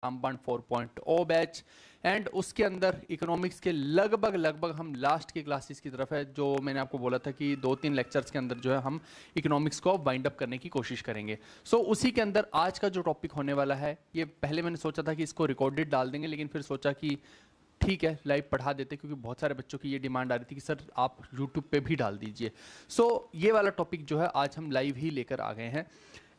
रामबाण 4.0 batch and उसके अंदर इकोनॉमिक्स के लगभग हम लास्ट की क्लासेस की तरफ है। जो मैंने आपको बोला था कि 2-3 लेक्चर्स के अंदर जो है हम इकोनॉमिक्स को वाइंड अप करने की कोशिश करेंगे। सो उसी के अंदर आज का जो टॉपिक होने वाला है, ये पहले मैंने सोचा था कि इसको रिकॉर्डेड डाल देंगे, लेकिन फिर सोचा कि ठीक है लाइव पढ़ा देते, क्योंकि बहुत सारे बच्चों की ये डिमांड आ रही थी कि सर आप यूट्यूब पे भी डाल दीजिए। सो ये वाला टॉपिक जो है आज हम लाइव ही लेकर आ गए हैं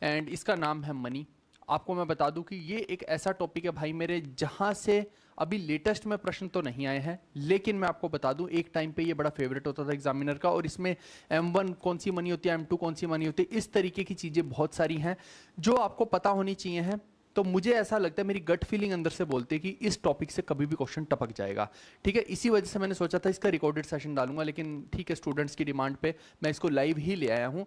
एंड इसका नाम है मनी। आपको मैं बता दूं कि ये एक ऐसा टॉपिक है भाई मेरे, जहां से अभी लेटेस्ट में प्रश्न तो नहीं आए हैं, लेकिन मैं आपको बता दूं एक टाइम पे ये बड़ा फेवरेट होता था एग्जामिनर का, और इसमें M1 कौन सी मनी होती है, M2 कौन सी मनी होती है, इस तरीके की चीज़ें बहुत सारी हैं जो आपको पता होनी चाहिए हैं। तो मुझे ऐसा लगता है, मेरी गट फीलिंग अंदर से बोलती है कि इस टॉपिक से कभी भी क्वेश्चन टपक जाएगा। ठीक है, इसी वजह से मैंने सोचा था इसका रिकॉर्डेड सेशन डालूंगा, लेकिन ठीक है स्टूडेंट्स की डिमांड पे मैं इसको लाइव ही ले आया हूँ।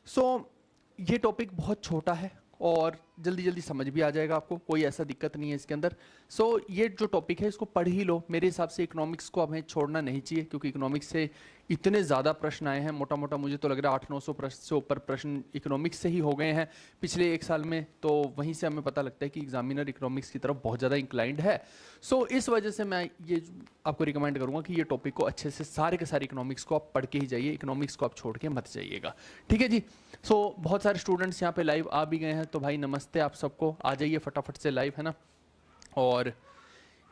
सो ये टॉपिक बहुत छोटा है और जल्दी जल्दी समझ भी आ जाएगा आपको, कोई ऐसा दिक्कत नहीं है इसके अंदर। सो ये जो टॉपिक है इसको पढ़ ही लो। मेरे हिसाब से इकोनॉमिक्स को हमें छोड़ना नहीं चाहिए, क्योंकि इकोनॉमिक्स से इतने ज़्यादा प्रश्न आए हैं, मोटा मोटा मुझे तो लग रहा है 800-900 प्रश्न से ऊपर प्रश्न इकोनॉमिक्स से ही हो गए हैं पिछले एक साल में। तो वहीं से हमें पता लगता है कि एग्जामिनर इकोनॉमिक्स की तरफ बहुत ज़्यादा इंक्लाइंड है। सो इस वजह से मैं ये आपको रिकमेंड करूँगा कि ये टॉपिक को अच्छे से सारे के सारे इकोनॉमिक्स को आप पढ़ के ही जाइए, इकोनॉमिक्स को आप छोड़ के मत जाइएगा। ठीक है जी। सो बहुत सारे स्टूडेंट्स यहाँ पे लाइव आ भी गए हैं, तो भाई नमस्ते आप सबको, आ जाइए फटाफट से लाइव, है ना। और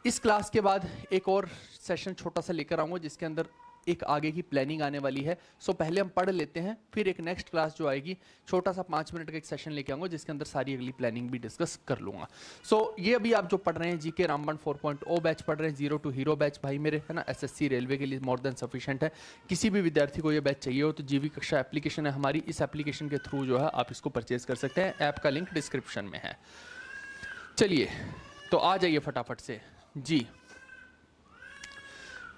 इस क्लास के बाद एक और सेशन छोटा सा लेकर आऊँगा जिसके अंदर एक आगे की प्लानिंग आने वाली है। सो पहले हम पढ़ लेते हैं, फिर एक नेक्स्ट क्लास जो आएगी छोटा सा 5 मिनट का एक सेशन लेके आऊँगा जिसके अंदर सारी अगली प्लानिंग भी डिस्कस कर लूँगा। सो ये अभी आप जो पढ़ रहे हैं जीके रामबाण 4.0 बैच पढ़ रहे हैं, 0 to हीरो बैच भाई मेरे, है ना। एसएससी रेलवे के लिए मोर देन सफिशिएंट है। किसी भी विद्यार्थी को ये बैच चाहिए हो तो जीवी कक्षा एप्लीकेशन है हमारी, इस एप्लीकेशन के थ्रू जो है आप इसको परचेज कर सकते हैं। ऐप का लिंक डिस्क्रिप्शन में है। चलिए तो आ जाइए फटाफट से जी।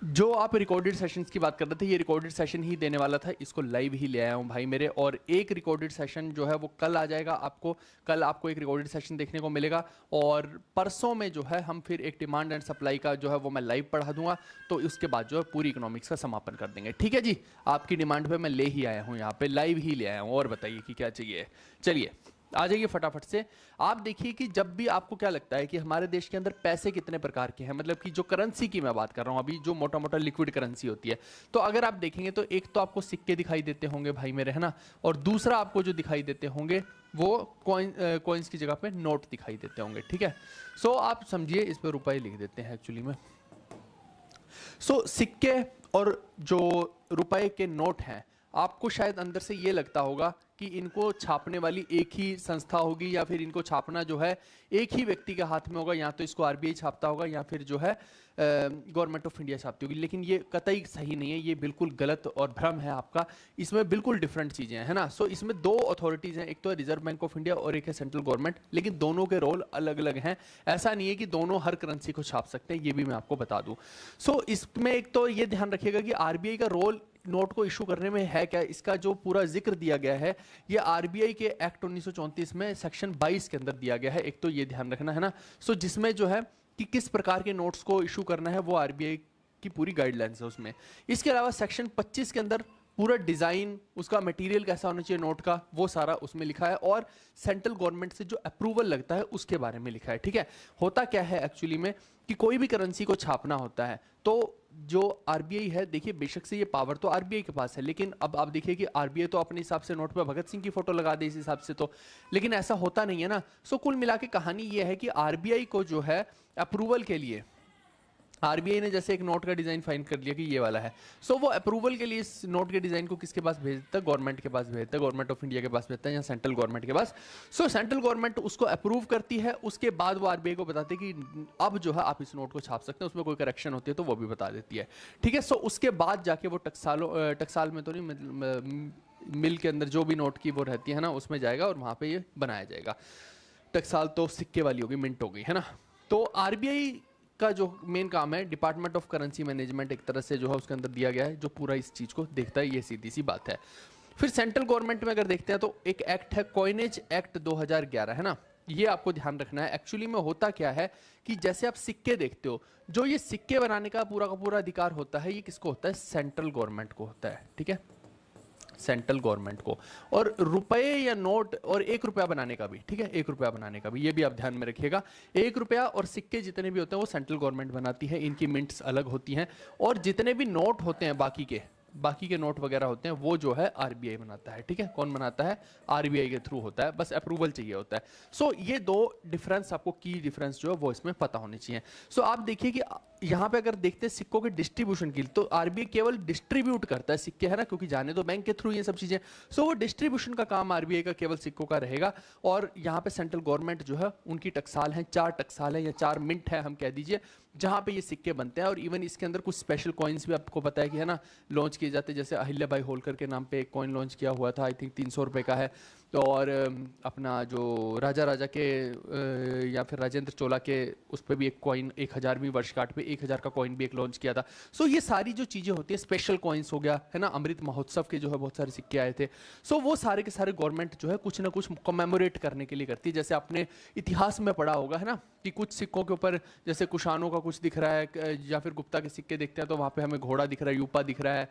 जो आप रिकॉर्डेड सेशंस की बात कर रहे थे, ये रिकॉर्डेड सेशन ही देने वाला था, इसको लाइव ही ले आया हूँ भाई मेरे। और एक रिकॉर्डेड सेशन जो है वो कल आ जाएगा आपको, कल आपको एक रिकॉर्डेड सेशन देखने को मिलेगा। और परसों में जो है हम फिर एक डिमांड एंड सप्लाई का जो है वो मैं लाइव पढ़ा दूंगा, तो उसके बाद जो है पूरी इकोनॉमिक्स का समापन कर देंगे। ठीक है जी, आपकी डिमांड पे मैं ले ही आया हूँ, यहाँ पे लाइव ही ले आया हूँ। और बताइए कि क्या चाहिए। चलिए आ जाइए फटाफट से। आप देखिए कि जब भी आपको क्या लगता है कि हमारे देश के अंदर पैसे कितने प्रकार के हैं, मतलब कि जो करेंसी की मैं बात कर रहा हूं अभी, जो मोटा मोटा लिक्विड करेंसी होती है, तो अगर आप देखेंगे तो एक तो आपको सिक्के दिखाई देते होंगे भाई मेरे, है ना। और दूसरा आपको जो दिखाई देते होंगे वो कॉइन्स की जगह पे नोट दिखाई देते होंगे। ठीक है, सो आप समझिए, इस पर रुपए लिख देते हैं एक्चुअली में। सो सिक्के और जो रुपए के नोट हैं, आपको शायद अंदर से ये लगता होगा कि इनको छापने वाली एक ही संस्था होगी, या फिर इनको छापना जो है एक ही व्यक्ति के हाथ में होगा, या तो इसको आरबीआई छापता होगा या फिर जो है गवर्नमेंट ऑफ इंडिया छापती होगी। लेकिन ये कतई सही नहीं है, ये बिल्कुल गलत और भ्रम है आपका। इसमें बिल्कुल डिफरेंट चीज़ें हैं, है ना। सो इसमें दो अथॉरिटीज़ हैं, एक तो है रिजर्व बैंक ऑफ इंडिया और एक है सेंट्रल गवर्नमेंट, लेकिन दोनों के रोल अलग अलग हैं। ऐसा नहीं है कि दोनों हर करेंसी को छाप सकते हैं, ये भी मैं आपको बता दूँ। सो इसमें एक तो ये ध्यान रखिएगा कि आरबीआई का रोल नोट को इशू करने में है क्या, इसका जो पूरा जिक्र दिया गया है ये आरबीआई के एक्ट 1934 में सेक्शन 22 के अंदर दिया गया है। एक तो ये ध्यान रखना, है ना। सो जिसमें जो है कि किस प्रकार के नोट्स को इशू करना है वो आरबीआई की पूरी गाइडलाइंस है उसमें। इसके अलावा सेक्शन 25 के अंदर पूरा डिजाइन, उसका मटेरियल कैसा होना चाहिए नोट का, वो सारा उसमें लिखा है। और सेंट्रल गवर्नमेंट से जो अप्रूवल लगता है उसके बारे में लिखा है। ठीक है, होता क्या है एक्चुअली में कि कोई भी करेंसी को छापना होता है तो जो आरबीआई है, देखिए बेशक से ये पावर तो आरबीआई के पास है, लेकिन अब आप देखिए कि आरबीआई तो अपने हिसाब से नोट पे भगत सिंह की फोटो लगा दे इस हिसाब से, तो लेकिन ऐसा होता नहीं है ना। सो कुल मिला के कहानी ये है कि आरबीआई को जो है अप्रूवल के लिए, आरबीआई ने जैसे एक नोट का डिजाइन फाइन कर लिया कि ये वाला है, सो वो अप्रूवल के लिए इस नोट के डिजाइन को किसके पास भेजता है, गवर्नमेंट के पास भेजता है, गवर्नमेंट ऑफ इंडिया के पास भेजता है या सेंट्रल गवर्नमेंट के पास। सो सेंट्रल गवर्नमेंट उसको अप्रूव करती है, उसके बाद वो आरबीआई को बताते हैं कि अब जो है आप इस नोट को छाप सकते हैं, उसमें कोई करेक्शन होती है तो वो भी बता देती है। ठीक है, सो उसके बाद जाके वो टकसाल में तो नहीं, मिल के अंदर जो भी नोट की वो रहती है ना, उसमें जाएगा और वहां पे ये बनाया जाएगा। टकसाल तो सिक्के वाली होगी, मिंट हो गई, है ना। तो आरबीआई का जो मेन काम है, डिपार्टमेंट ऑफ करेंसी मैनेजमेंट एक तरह से जो है उसके अंदर दिया गया है, जो पूरा इस चीज को देखता है, ये सीधी सी बात है। फिर सेंट्रल गवर्नमेंट में अगर देखते हैं तो एक एक्ट है कॉइनेज एक्ट 2011, है ना। ये आपको ध्यान रखना है। एक्चुअली में होता क्या है कि जैसे आप सिक्के देखते हो, जो ये सिक्के बनाने का पूरा अधिकार होता है, ये किसको होता है, सेंट्रल गवर्नमेंट को होता है। ठीक है, सेंट्रल गवर्नमेंट को। और रुपए या नोट और 1 रुपया बनाने का भी, ठीक है, 1 रुपया बनाने का भी, ये भी आप ध्यान में रखिएगा। 1 रुपया और सिक्के जितने भी होते हैं वो सेंट्रल गवर्नमेंट बनाती है, इनकी मिंट्स अलग होती हैं। और जितने भी नोट होते हैं बाकी के नोट वगैरह होते हैं वो जो है आरबीआई बनाता है, ठीक है। कौन बनाता है? आरबीआई के थ्रू होता है, बस अप्रूवल चाहिए होता है। सो ये दो डिफरेंस, आपको की डिफरेंस जो है वो इसमें पता होनी चाहिए। सो आप देखिए कि यहाँ पे अगर देखते हैं सिक्कों के डिस्ट्रीब्यूशन की, तो आरबीआई केवल डिस्ट्रीब्यूट करता है सिक्के, है ना, क्योंकि जाने तो बैंक के थ्रू ये सब चीजें। सो वो डिस्ट्रीब्यूशन का काम आरबीआई का केवल सिक्कों का रहेगा। और यहाँ पे सेंट्रल गवर्नमेंट जो है उनकी टकसाल है, 4 टकसाल है या 4 मिंट है हम कह दीजिए, जहाँ पे ये सिक्के बनते हैं। और इवन इसके अंदर कुछ स्पेशल कॉइन्स भी आपको पता है कि, है ना, लॉन्च किए जाते हैं। जैसे अहिल्याबाई होलकर के नाम पे एक कॉइन लॉन्च किया हुआ था, आई थिंक 300 रुपये का है। तो और अपना जो राजा के या फिर राजेंद्र चोला के, उस पर भी एक कॉइन 1000वीं वर्षगांठ पे 1000 का कॉइन भी एक लॉन्च किया था। सो ये सारी जो चीज़ें होती हैं, स्पेशल कॉइन्स हो गया, है ना, अमृत महोत्सव के जो है बहुत सारे सिक्के आए थे। सो वो सारे के सारे गवर्नमेंट जो है कुछ ना कुछ कमेमोरेट करने के लिए करती है। जैसे आपने इतिहास में पढ़ा होगा, है ना, कि कुछ सिक्कों के ऊपर जैसे कुशानों का कुछ दिख रहा है, या फिर गुप्ता के सिक्के दिखते हैं तो वहाँ पे हमें घोड़ा दिख रहा है, यूपा दिख रहा है,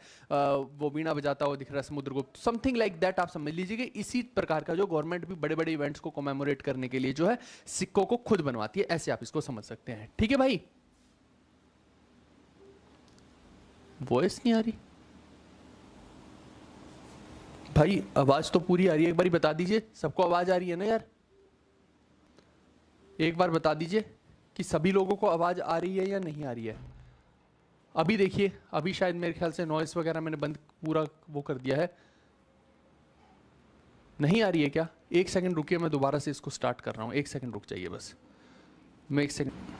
वो वीणा बजाता हुआ दिख रहा है समुद्रगुप्त, समथिंग लाइक दैट। आप समझ लीजिए कि इसी प्रकार का जो गवर्नमेंट भी बड़े बड़े इवेंट्स को कमेमोरेट करने के लिए जो है सिक्कों को खुद बनवाती है, ऐसे आप इसको समझ सकते हैं। ठीक है भाई, वॉइस नहीं आ रही भाई, आवाज तो पूरी आ रही है। एक बार बता दीजिए, सबको आवाज आ रही है ना यार? एक बार बता दीजिए कि सभी लोगों को आवाज आ रही है या नहीं आ रही है। अभी देखिए, अभी शायद मेरे ख्याल से नॉइस वगैरह मैंने बंद पूरा वो कर दिया है। नहीं आ रही है क्या? एक सेकंड रुकिए, मैं दोबारा से इसको स्टार्ट कर रहा हूँ। एक सेकंड रुक जाइए बस, मैं एक सेकंड।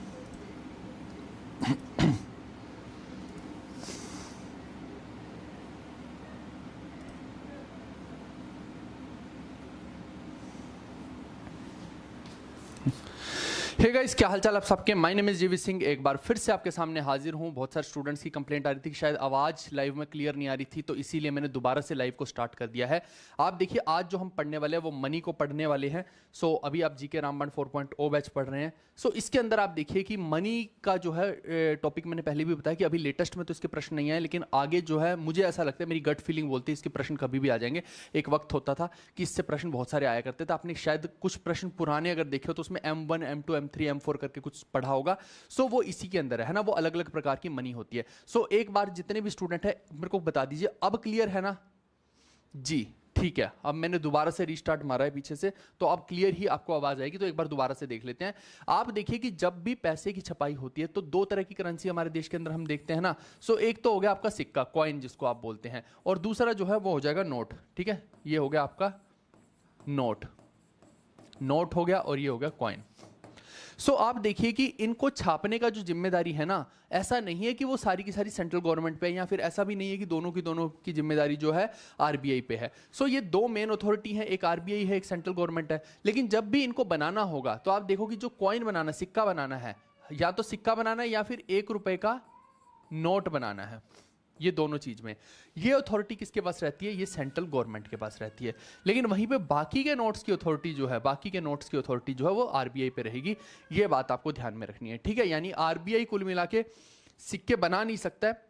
हे गाइस, क्या हालचाल आप सबके? माय नेम इज जीवी सिंह। एक बार फिर से आपके सामने हाजिर हूं। बहुत सारे स्टूडेंट्स की कंप्लेंट आ रही थी कि शायद आवाज़ लाइव में क्लियर नहीं आ रही थी, तो इसीलिए मैंने दोबारा से लाइव को स्टार्ट कर दिया है। आप देखिए, आज जो हम पढ़ने वाले हैं वो मनी को पढ़ने वाले हैं। सो अभी आप जीके रामबाण 4.0 बैच पढ़ रहे हैं। सो इसके अंदर आप देखिए कि मनी का जो है टॉपिक मैंने पहले भी बताया कि अभी लेटेस्ट में तो इसके प्रश्न नहीं आए, लेकिन आगे जो है मुझे ऐसा लगता है, मेरी गट फीलिंग बोलती है इसके प्रश्न कभी भी आ जाएंगे। एक वक्त होता था कि इससे प्रश्न बहुत सारे आया करते थे। आपने शायद कुछ प्रश्न पुराने अगर देखे हो तो उसमें M1, M2, M3, M4 करके कुछ पढ़ा होगा। सो वो इसी के अंदर है ना, वो अलग अलग प्रकार की मनी होती है। सो एक बार जितने भी स्टूडेंट है मेरे को बता दीजिए, अब क्लियर है ना जी? ठीक है, अब मैंने दोबारा से रीस्टार्ट मारा है पीछे से, तो अब क्लियर ही आपको आवाज आएगी। तो एक बार दोबारा से देख लेते हैं। आप देखिए कि जब भी पैसे की छपाई होती है तो 2 तरह की करेंसी हमारे देश के अंदर हम देखते हैं ना। सो एक तो हो गया आपका सिक्का, कॉइन जिसको आप बोलते हैं, और दूसरा जो है वो हो जाएगा नोट। ठीक है, ये हो गया आपका नोट हो गया, और ये हो गया कॉइन। सो आप देखिए कि इनको छापने का जो जिम्मेदारी है ना, ऐसा नहीं है कि वो सारी की सारी सेंट्रल गवर्नमेंट पे है, या फिर ऐसा भी नहीं है कि दोनों की जिम्मेदारी जो है आरबीआई पे है। सो ये 2 मेन अथॉरिटी हैं, एक आरबीआई है, एक सेंट्रल गवर्नमेंट है। लेकिन जब भी इनको बनाना होगा तो आप देखो कि जो कॉइन बनाना, सिक्का बनाना है, या तो सिक्का बनाना है या फिर 1 रुपए का नोट बनाना है, ये दोनों चीज में ये अथॉरिटी किसके पास रहती है? ये सेंट्रल गवर्नमेंट के पास रहती है। लेकिन वहीं पे बाकी के नोट्स की अथॉरिटी जो है, वो आरबीआई पे रहेगी। ये बात आपको ध्यान में रखनी है, ठीक है। यानी आरबीआई कुल मिला के सिक्के बना नहीं सकता है,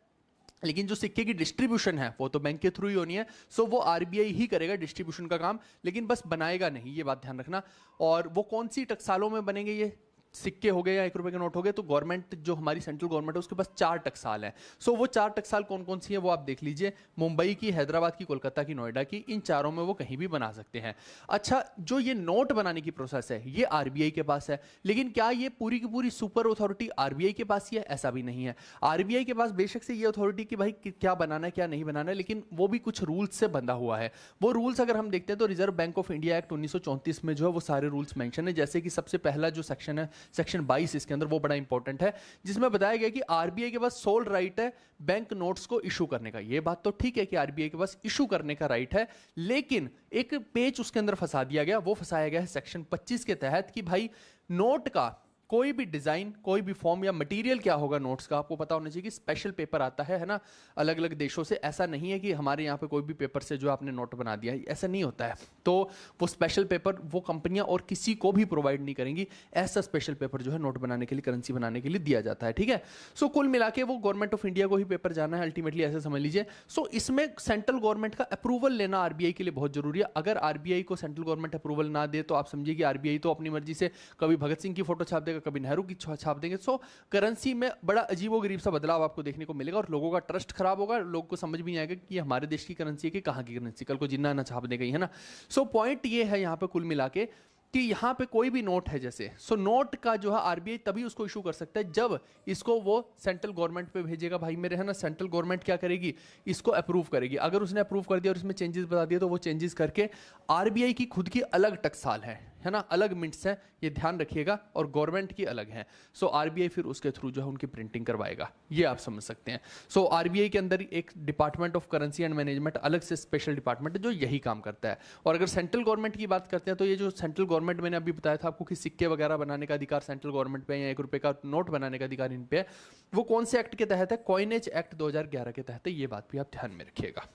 लेकिन जो सिक्के की डिस्ट्रीब्यूशन है वो तो बैंक के थ्रू ही होनी है। सो वो आरबीआई ही करेगा डिस्ट्रीब्यूशन का काम, लेकिन बस बनाएगा नहीं, ये बात ध्यान रखना। और वो कौन सी टकसालों में बनेंगे ये सिक्के हो गए या 1 रुपए के नोट हो गए? तो गवर्नमेंट जो हमारी सेंट्रल गवर्नमेंट है उसके पास 4 टकसाल हैं। सो वो 4 टकसाल कौन कौन सी है वो आप देख लीजिए। मुंबई की, हैदराबाद की, कोलकाता की, नोएडा की, इन चारों में वो कहीं भी बना सकते हैं। अच्छा, जो ये नोट बनाने की प्रोसेस है ये आरबीआई के पास है, लेकिन क्या ये पूरी की पूरी सुपर अथॉरिटी आरबीआई के पास ही है? ऐसा भी नहीं है। आरबीआई के पास बेशक से ये अथॉरिटी कि भाई क्या बनाना है क्या नहीं बनाना है, लेकिन वो भी कुछ रूल्स से बंधा हुआ है। वो रूल्स अगर हम देखते हैं तो reserve bank of India act 1934 में जो है वो सारे रूल्स मेंशन है। जैसे कि सबसे पहला जो सेक्शन है, सेक्शन 22 के अंदर, वो बड़ा इंपॉर्टेंट है, जिसमें बताया गया कि आरबीआई के पास सोल राइट है बैंक नोट्स को इशू करने का। ये बात तो ठीक है कि आरबीआई के पास इशू करने का राइट है, लेकिन एक पेच उसके अंदर फंसा दिया गया। वो फंसाया गया है सेक्शन 25 के तहत कि भाई नोट का कोई भी डिज़ाइन, कोई भी फॉर्म या मटेरियल क्या होगा नोट्स का, आपको पता होना चाहिए कि स्पेशल पेपर आता है ना, अलग अलग देशों से। ऐसा नहीं है कि हमारे यहाँ पे कोई भी पेपर से जो आपने नोट बना दिया, ऐसा नहीं होता है। तो वो स्पेशल पेपर वो कंपनियां और किसी को भी प्रोवाइड नहीं करेंगी। ऐसा स्पेशल पेपर जो है नोट बनाने के लिए, करेंसी बनाने के लिए दिया जाता है, ठीक है। सो कुल मिला के वो गवर्नमेंट ऑफ इंडिया को ही पेपर जाना है अल्टीमेटली, ऐसे समझ लीजिए। सो इसमें सेंट्रल गवर्नमेंट का अप्रूवल लेना आरबीआई के लिए बहुत जरूरी है। अगर आरबीआई को सेंट्रल गवर्नमेंट अप्रूवल ना दे तो आप समझिए कि आरबीआई तो अपनी मर्जी से कभी भगत सिंह की फोटो छाप देगा, कभी नेहरू की छाप देंगे। सो करेंसी में बड़ा अजीबोगरीब सा बदलाव आपको देखने को मिलेगा और लोगों का ट्रस्ट खराब होगा। लोगों को समझ भी नहीं आएगा कि ये हमारे देश की करेंसी है कि कहाँ की करेंसी, कल को जिन्ना ना छाप दे गई है ना। सो पॉइंट ये है यहाँ पे कुल मिला के कि यहाँ पे कोई भी नोट है जैसे, सो नोट का जो है आरबीआई तभी उसको इशू कर सकता है जब इसको वो सेंट्रल गवर्नमेंट पे भेजेगा भाई मेरे, है ना। सेंट्रल गवर्नमेंट क्या करेगी, इसको अप्रूव करेगी। अगर उसने अप्रूव कर दिया और इसमें चेंजेस बता दिए तो वो चेंजेस करके आरबीआई की खुद की अलग टकसाल है ना, अलग मिंट्स हैं, ये ध्यान रखिएगा, और गवर्नमेंट की अलग है। सो आरबीआई फिर उसके थ्रू जो है उनकी प्रिंटिंग करवाएगा, ये आप समझ सकते हैं। सो आरबीआई के अंदर एक department of currency and management, अलग से स्पेशल डिपार्टमेंट है जो यही काम करता है। और अगर सेंट्रल गवर्नमेंट की बात करते हैं तो ये जो सेंट्रल गवर्नमेंट, मैंने अभी बताया था आपको कि सिक्के वगैरह बनाने का अधिकार सेंट्रल गवर्नमेंट पे, या 1 रुपए का नोट बनाने का अधिकार इन पे है, वो कौन से एक्ट के तहत है, कॉइनेज एक्ट 2011 के तहत है। ये बात भी आप ध्यान में रखिएगा।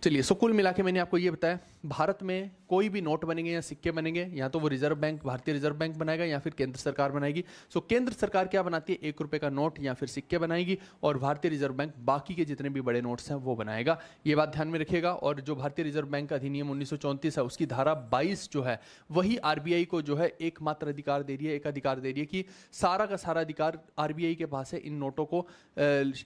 चलिए, सो कुल मिला के मैंने आपको ये बताया, भारत में कोई भी नोट बनेंगे या सिक्के बनेंगे, या तो वो रिजर्व बैंक, भारतीय रिजर्व बैंक बनाएगा या फिर केंद्र सरकार बनाएगी। सो केंद्र सरकार क्या बनाती है, 1 रुपए का नोट या फिर सिक्के बनाएगी, और भारतीय रिजर्व बैंक बाकी के जितने भी बड़े नोट्स हैं वो बनाएगा। ये बात ध्यान में रखिएगा। और जो भारतीय रिजर्व बैंक का अधिनियम 1934 है, उसकी धारा 22 जो है वही आरबीआई को जो है एकमात्र अधिकार दे रही है, एक अधिकार दे रही है कि सारा का सारा अधिकार आरबीआई के पास है इन नोटों को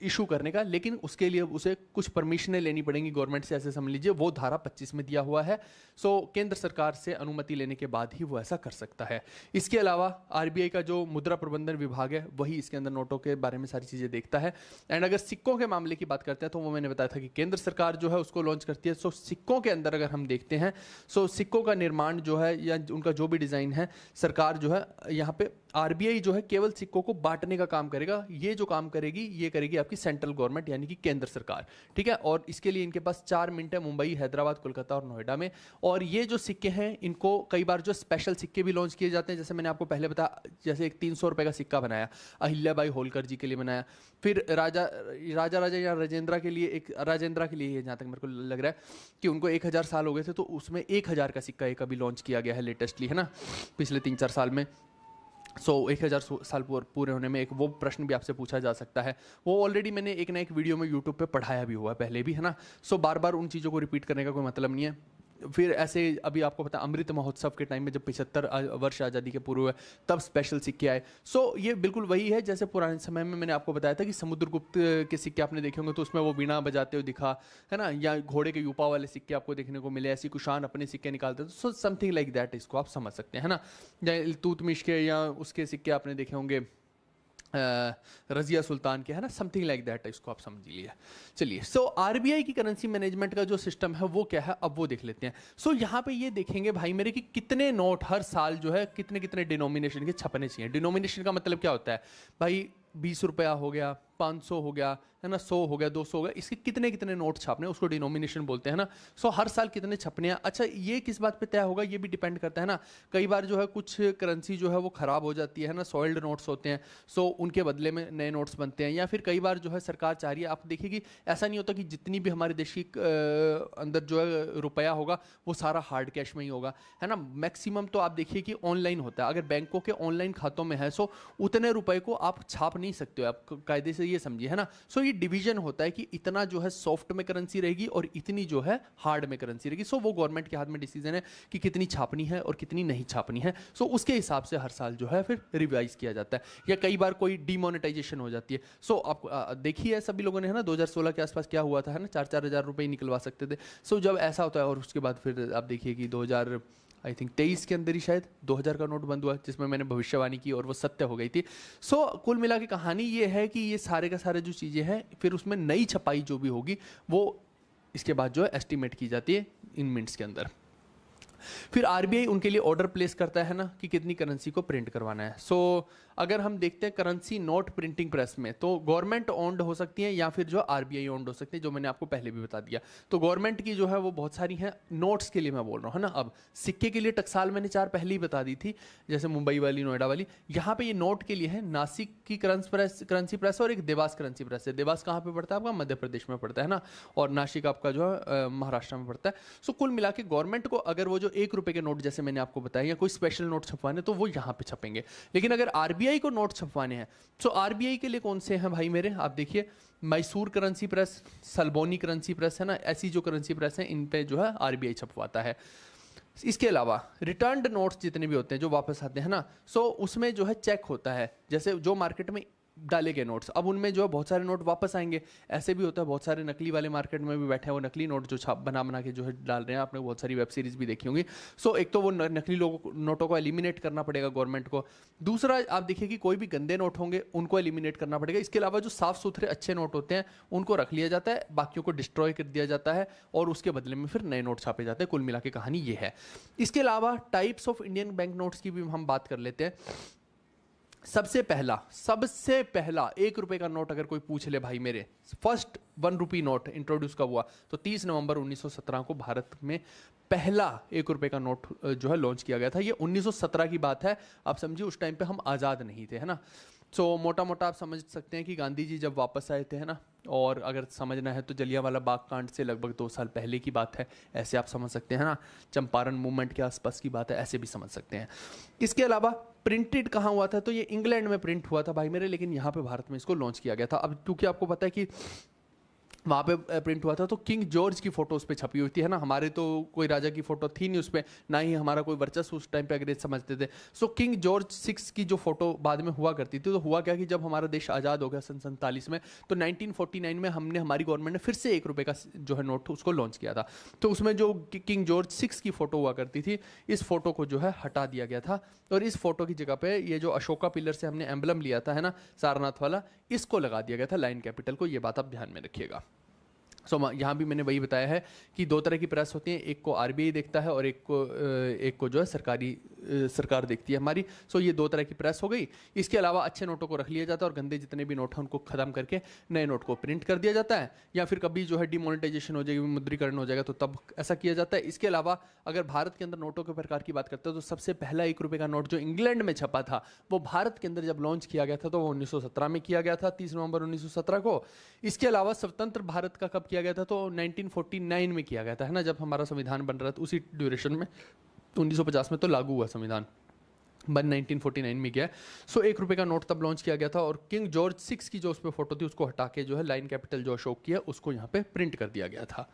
इशू करने का। लेकिन उसके लिए उसे कुछ परमिशनें लेनी पड़ेंगी गवर्नमेंट से, ऐसे समझ लीजिए। वो धारा 25 में दिया हुआ है। सो केंद्र सरकार से अनुमति लेने के बाद ही वो ऐसा कर सकता है। इसके अलावा आरबीआई का जो मुद्रा प्रबंधन विभाग है वही इसके अंदर नोटों के बारे में सारी चीजें देखता है। एंड अगर सिक्कों के मामले की बात करते हैं तो वो मैंने बताया था कि केंद्र सरकार जो है उसको लॉन्च करती है। सो सिक्कों के अंदर अगर हम देखते हैं, सो सिक्कों का निर्माण जो है या उनका जो भी डिजाइन है, सरकार जो है यहाँ पे, आरबीआई जो है केवल सिक्कों को बांटने का काम करेगा। ये जो काम करेगी ये करेगी आपकी सेंट्रल गवर्नमेंट यानी कि केंद्र सरकार, ठीक है। और इसके लिए इनके पास 4 मिनट है, मुंबई, हैदराबाद, कोलकाता और नोएडा में। और ये जो सिक्के हैं, इनको कई बार जो स्पेशल सिक्के भी लॉन्च किए जाते हैं, जैसे मैंने आपको पहले बताया, जैसे एक 300 रुपए का सिक्का बनाया अहिल्याबाई होलकर जी के लिए बनाया, फिर राजा या राजेंद्रा के लिए, एक राजेंद्रा के लिए, जहाँ तक मेरे को लग रहा है कि उनको 1000 साल हो गए थे, तो उसमें 1000 का सिक्का एक अभी लॉन्च किया गया है लेटेस्टली, है ना, पिछले 3-4 साल में। सो 1000 साल पूरे होने में एक वो प्रश्न भी आपसे पूछा जा सकता है, वो ऑलरेडी मैंने एक ना एक वीडियो में यूट्यूब पे पढ़ाया भी हुआ है पहले भी, है ना। सो बार बार उन चीज़ों को रिपीट करने का कोई मतलब नहीं है। फिर ऐसे अभी आपको पता, अमृत महोत्सव के टाइम में जब 75 वर्ष आज़ादी के पूर्व हुए, तब स्पेशल सिक्के आए। सो ये बिल्कुल वही है जैसे पुराने समय में मैंने आपको बताया था कि समुद्रगुप्त के सिक्के आपने देखे होंगे, तो उसमें वो वीणा बजाते हुए दिखा, है ना, या घोड़े के यूपा वाले सिक्के आपको देखने को मिले, ऐसी कुशान अपने सिक्के निकालते थे। सो समथिंग लाइक दैट, इसको आप समझ सकते हैं, है ना। या इल्तुतमिश के या उसके सिक्के आपने देखे होंगे, रजिया सुल्तान के, है ना, समथिंग लाइक दैट, इसको आप समझ लीजिए। चलिए, सो आरबीआई की करेंसी मैनेजमेंट का जो सिस्टम है वो क्या है, अब वो देख लेते हैं। सो यहाँ पे ये देखेंगे भाई मेरे कि कितने नोट हर साल जो है कितने कितने डिनोमिनेशन के छपने चाहिए। डिनोमिनेशन का मतलब क्या होता है भाई, 20 रुपया हो गया, 500 हो गया, है ना, 100 हो गया, 200 हो गया, इसके कितने कितने नोट छापने, उसको डिनोमिनेशन बोलते हैं ना। सो हर साल कितने छपने हैं। अच्छा, ये किस बात पे तय होगा, ये भी डिपेंड करता है ना। कई बार जो है कुछ करेंसी जो है वो खराब हो जाती है ना, सॉइल्ड नोट्स होते हैं, सो उनके बदले में नए नोट्स बनते हैं। या फिर कई बार जो है सरकार चाह रही है, आप देखिए कि ऐसा नहीं होता कि जितनी भी हमारे देश की अंदर जो है रुपया होगा वो सारा हार्ड कैश में ही होगा, है ना। मैक्सिमम तो आप देखिए कि ऑनलाइन होता है। अगर बैंकों के ऑनलाइन खातों में है, सो उतने रुपए को आप छाप नहीं सकते हो, आप कायदे से ये समझिए, है ना। सो ये डिवीजन होता है कि इतना जो है सॉफ्ट में करेंसी रहेगी और इतनी जो है हार्ड में करेंसी रहेगी। सो वो गवर्नमेंट के हाथ में डिसीजन है कि कितनी छापनी है और कितनी नहीं छापनी है। सो उसके हिसाब से हर साल जो है फिर रिवाइज किया जाता है, या कई बार कोई डिमोनेटाइजेशन हो जाती है। सो आप देखिए सभी लोगों ने, है ना, 2016 के आसपास क्या हुआ था, है ना, 4-4 हज़ार रुपये निकलवा सकते थे। सो जब ऐसा होता है, और उसके बाद फिर आप देखिए कि 2023 के अंदर ही शायद 2000 का नोट बंद हुआ, जिसमें मैंने भविष्यवाणी की और वो सत्य हो गई थी। सो कुल मिला के कहानी ये है कि ये सारे का सारे जो चीज़ें हैं, फिर उसमें नई छपाई जो भी होगी वो इसके बाद जो है एस्टिमेट की जाती है इन मिनट्स के अंदर। फिर आरबीआई उनके लिए ऑर्डर प्लेस करता है ना कि कितनी करेंसी को प्रिंट करवाना है। सो अगर हम देखते हैं करेंसी नोट प्रिंटिंग प्रेस में, तो गवर्नमेंट ओन्ड हो सकती है या फिर जो आरबीआई ओन्ड हो सकती है, जो मैंने आपको पहले भी बता दिया। तो गवर्नमेंट की जो है वो बहुत सारी हैं, नोट्स के लिए मैं बोल रहा हूँ, है ना। अब सिक्के के लिए टकसाल मैंने 4 पहले ही बता दी थी, जैसे मुंबई वाली, नोएडा वाली। यहाँ पे ये नोट के लिए है नासिक की करेंसी प्रेस और एक देवास करेंसी प्रेस है। देवास कहाँ पे पड़ता है आपका? मध्य प्रदेश में पड़ता है ना, और नासिक आपका जो है महाराष्ट्र में पड़ता है। सो कुल मिला के गवर्नमेंट को अगर वो जो 1 रुपए के नोट जैसे मैंने आपको बताया, या कोई स्पेशल नोट छपवाने, तो वो यहाँ पे छपेंगे। लेकिन अगर आरबीआई को नोट छपवाने हैं, तो आरबीआई के लिए कौन से हैं भाई मेरे? आप देखिए, Mysore currency press, Salboni currency press, है ना, ऐसी जो करेंसी प्रेस है इन पे जो है आरबीआई छपवाता है। इसके अलावा रिटर्न्ड नोट्स जितने भी होते हैं जो वापस आते हैं ना, सो उसमें जो है चेक होता है, जैसे जो मार्केट में डाले गए नोट्स, अब उनमें जो है बहुत सारे नोट वापस आएंगे। ऐसे भी होता है, बहुत सारे नकली वाले मार्केट में भी बैठे हैं, वो नकली नोट जो छाप बना के जो है डाल रहे हैं। आपने बहुत सारी वेब सीरीज भी देखी होंगी। सो एक तो वो नकली नोटों को एलिमिनेट करना पड़ेगा गवर्नमेंट को। दूसरा, आप देखिए कि कोई भी गंदे नोट होंगे उनको एलिमिनेट करना पड़ेगा। इसके अलावा जो साफ सुथरे अच्छे नोट होते हैं उनको रख लिया जाता है, बाकियों को डिस्ट्रॉय कर दिया जाता है, और उसके बदले में फिर नए नोट छापे जाते हैं। कुल मिला के कहानी ये है। इसके अलावा types of Indian bank notes की भी हम बात कर लेते हैं। सबसे पहला 1 रुपए का नोट अगर कोई पूछ ले भाई मेरे, फर्स्ट 1 रुपी नोट इंट्रोड्यूस कब हुआ, तो 30 नवंबर 1917 को भारत में पहला 1 रुपए का नोट जो है लॉन्च किया गया था। ये 1917 की बात है। आप समझिए उस टाइम पे हम आज़ाद नहीं थे, है ना। सो मोटा मोटा आप समझ सकते हैं कि गांधी जी जब वापस आए थे, है ना, और अगर समझना है तो जलियांवाला बाग कांड से लगभग 2 साल पहले की बात है, ऐसे आप समझ सकते हैं ना। चंपारण मूवमेंट के आसपास की बात है, ऐसे भी समझ सकते हैं। इसके अलावा प्रिंटेड कहाँ हुआ था, तो ये इंग्लैंड में प्रिंट हुआ था भाई मेरे, लेकिन यहाँ पे भारत में इसको लॉन्च किया गया था। अब क्योंकि आपको पता है कि वहाँ पे प्रिंट हुआ था, तो किंग जॉर्ज की फोटो उस पर छपी हुई थी, है ना। हमारे तो कोई राजा की फोटो थी नहीं उस पर, ना ही हमारा कोई वर्चस्व उस टाइम पे अंग्रेज समझते थे। सो किंग जॉर्ज 6 की जो फोटो बाद में हुआ करती थी, तो हुआ क्या कि जब हमारा देश आज़ाद हो गया सन 47 में, तो 1949 में हमारी गवर्नमेंट ने फिर से 1 रुपए का जो है नोट उसको लॉन्च किया था। तो उसमें जो किंग जॉर्ज 6 की फोटो हुआ करती थी, इस फोटो को जो है हटा दिया गया था, और इस फोटो की जगह पे ये जो अशोका पिलर से हमने एम्बलम लिया था, है ना, सारनाथ वाला, इसको लगा दिया गया था, लाइन कैपिटल को। ये बात आप ध्यान में रखिएगा। सो यहाँ भी मैंने वही बताया है कि 2 तरह की प्रेस होती हैं, एक को आरबीआई देखता है और एक को जो है सरकार देखती है हमारी। सो ये 2 तरह की प्रेस हो गई। इसके अलावा अच्छे नोटों को रख लिया जाता है, और गंदे जितने भी नोट हैं उनको खत्म करके नए नोट को प्रिंट कर दिया जाता है, या फिर कभी जो है डिमोनेटाइजेशन हो जाएगी, विमुद्रीकरण हो जाएगा, तो तब ऐसा किया जाता है। इसके अलावा अगर भारत के अंदर नोटों के प्रकार की बात करते हैं, तो सबसे पहला 1 रुपए का नोट जो इंग्लैंड में छपा था, वो भारत के अंदर जब लॉन्च किया गया था, तो वो 1917 में किया गया था, 30 नवंबर 1917 को। इसके अलावा स्वतंत्र भारत का कब किया गया था, तो 1949 में किया गया था, है ना, जब हमारा संविधान बन रहा था, उसी ड्यूरेशन में। 1950 में तो लागू हुआ संविधान, बन 1949 में गया। सो 1 रुपए का नोट तब लॉन्च किया गया था, और किंग जॉर्ज 6 की जो उस पर फोटो थी उसको हटा के जो है लाइन कैपिटल जो अशोक की है उसको यहाँ पे प्रिंट कर दिया गया था।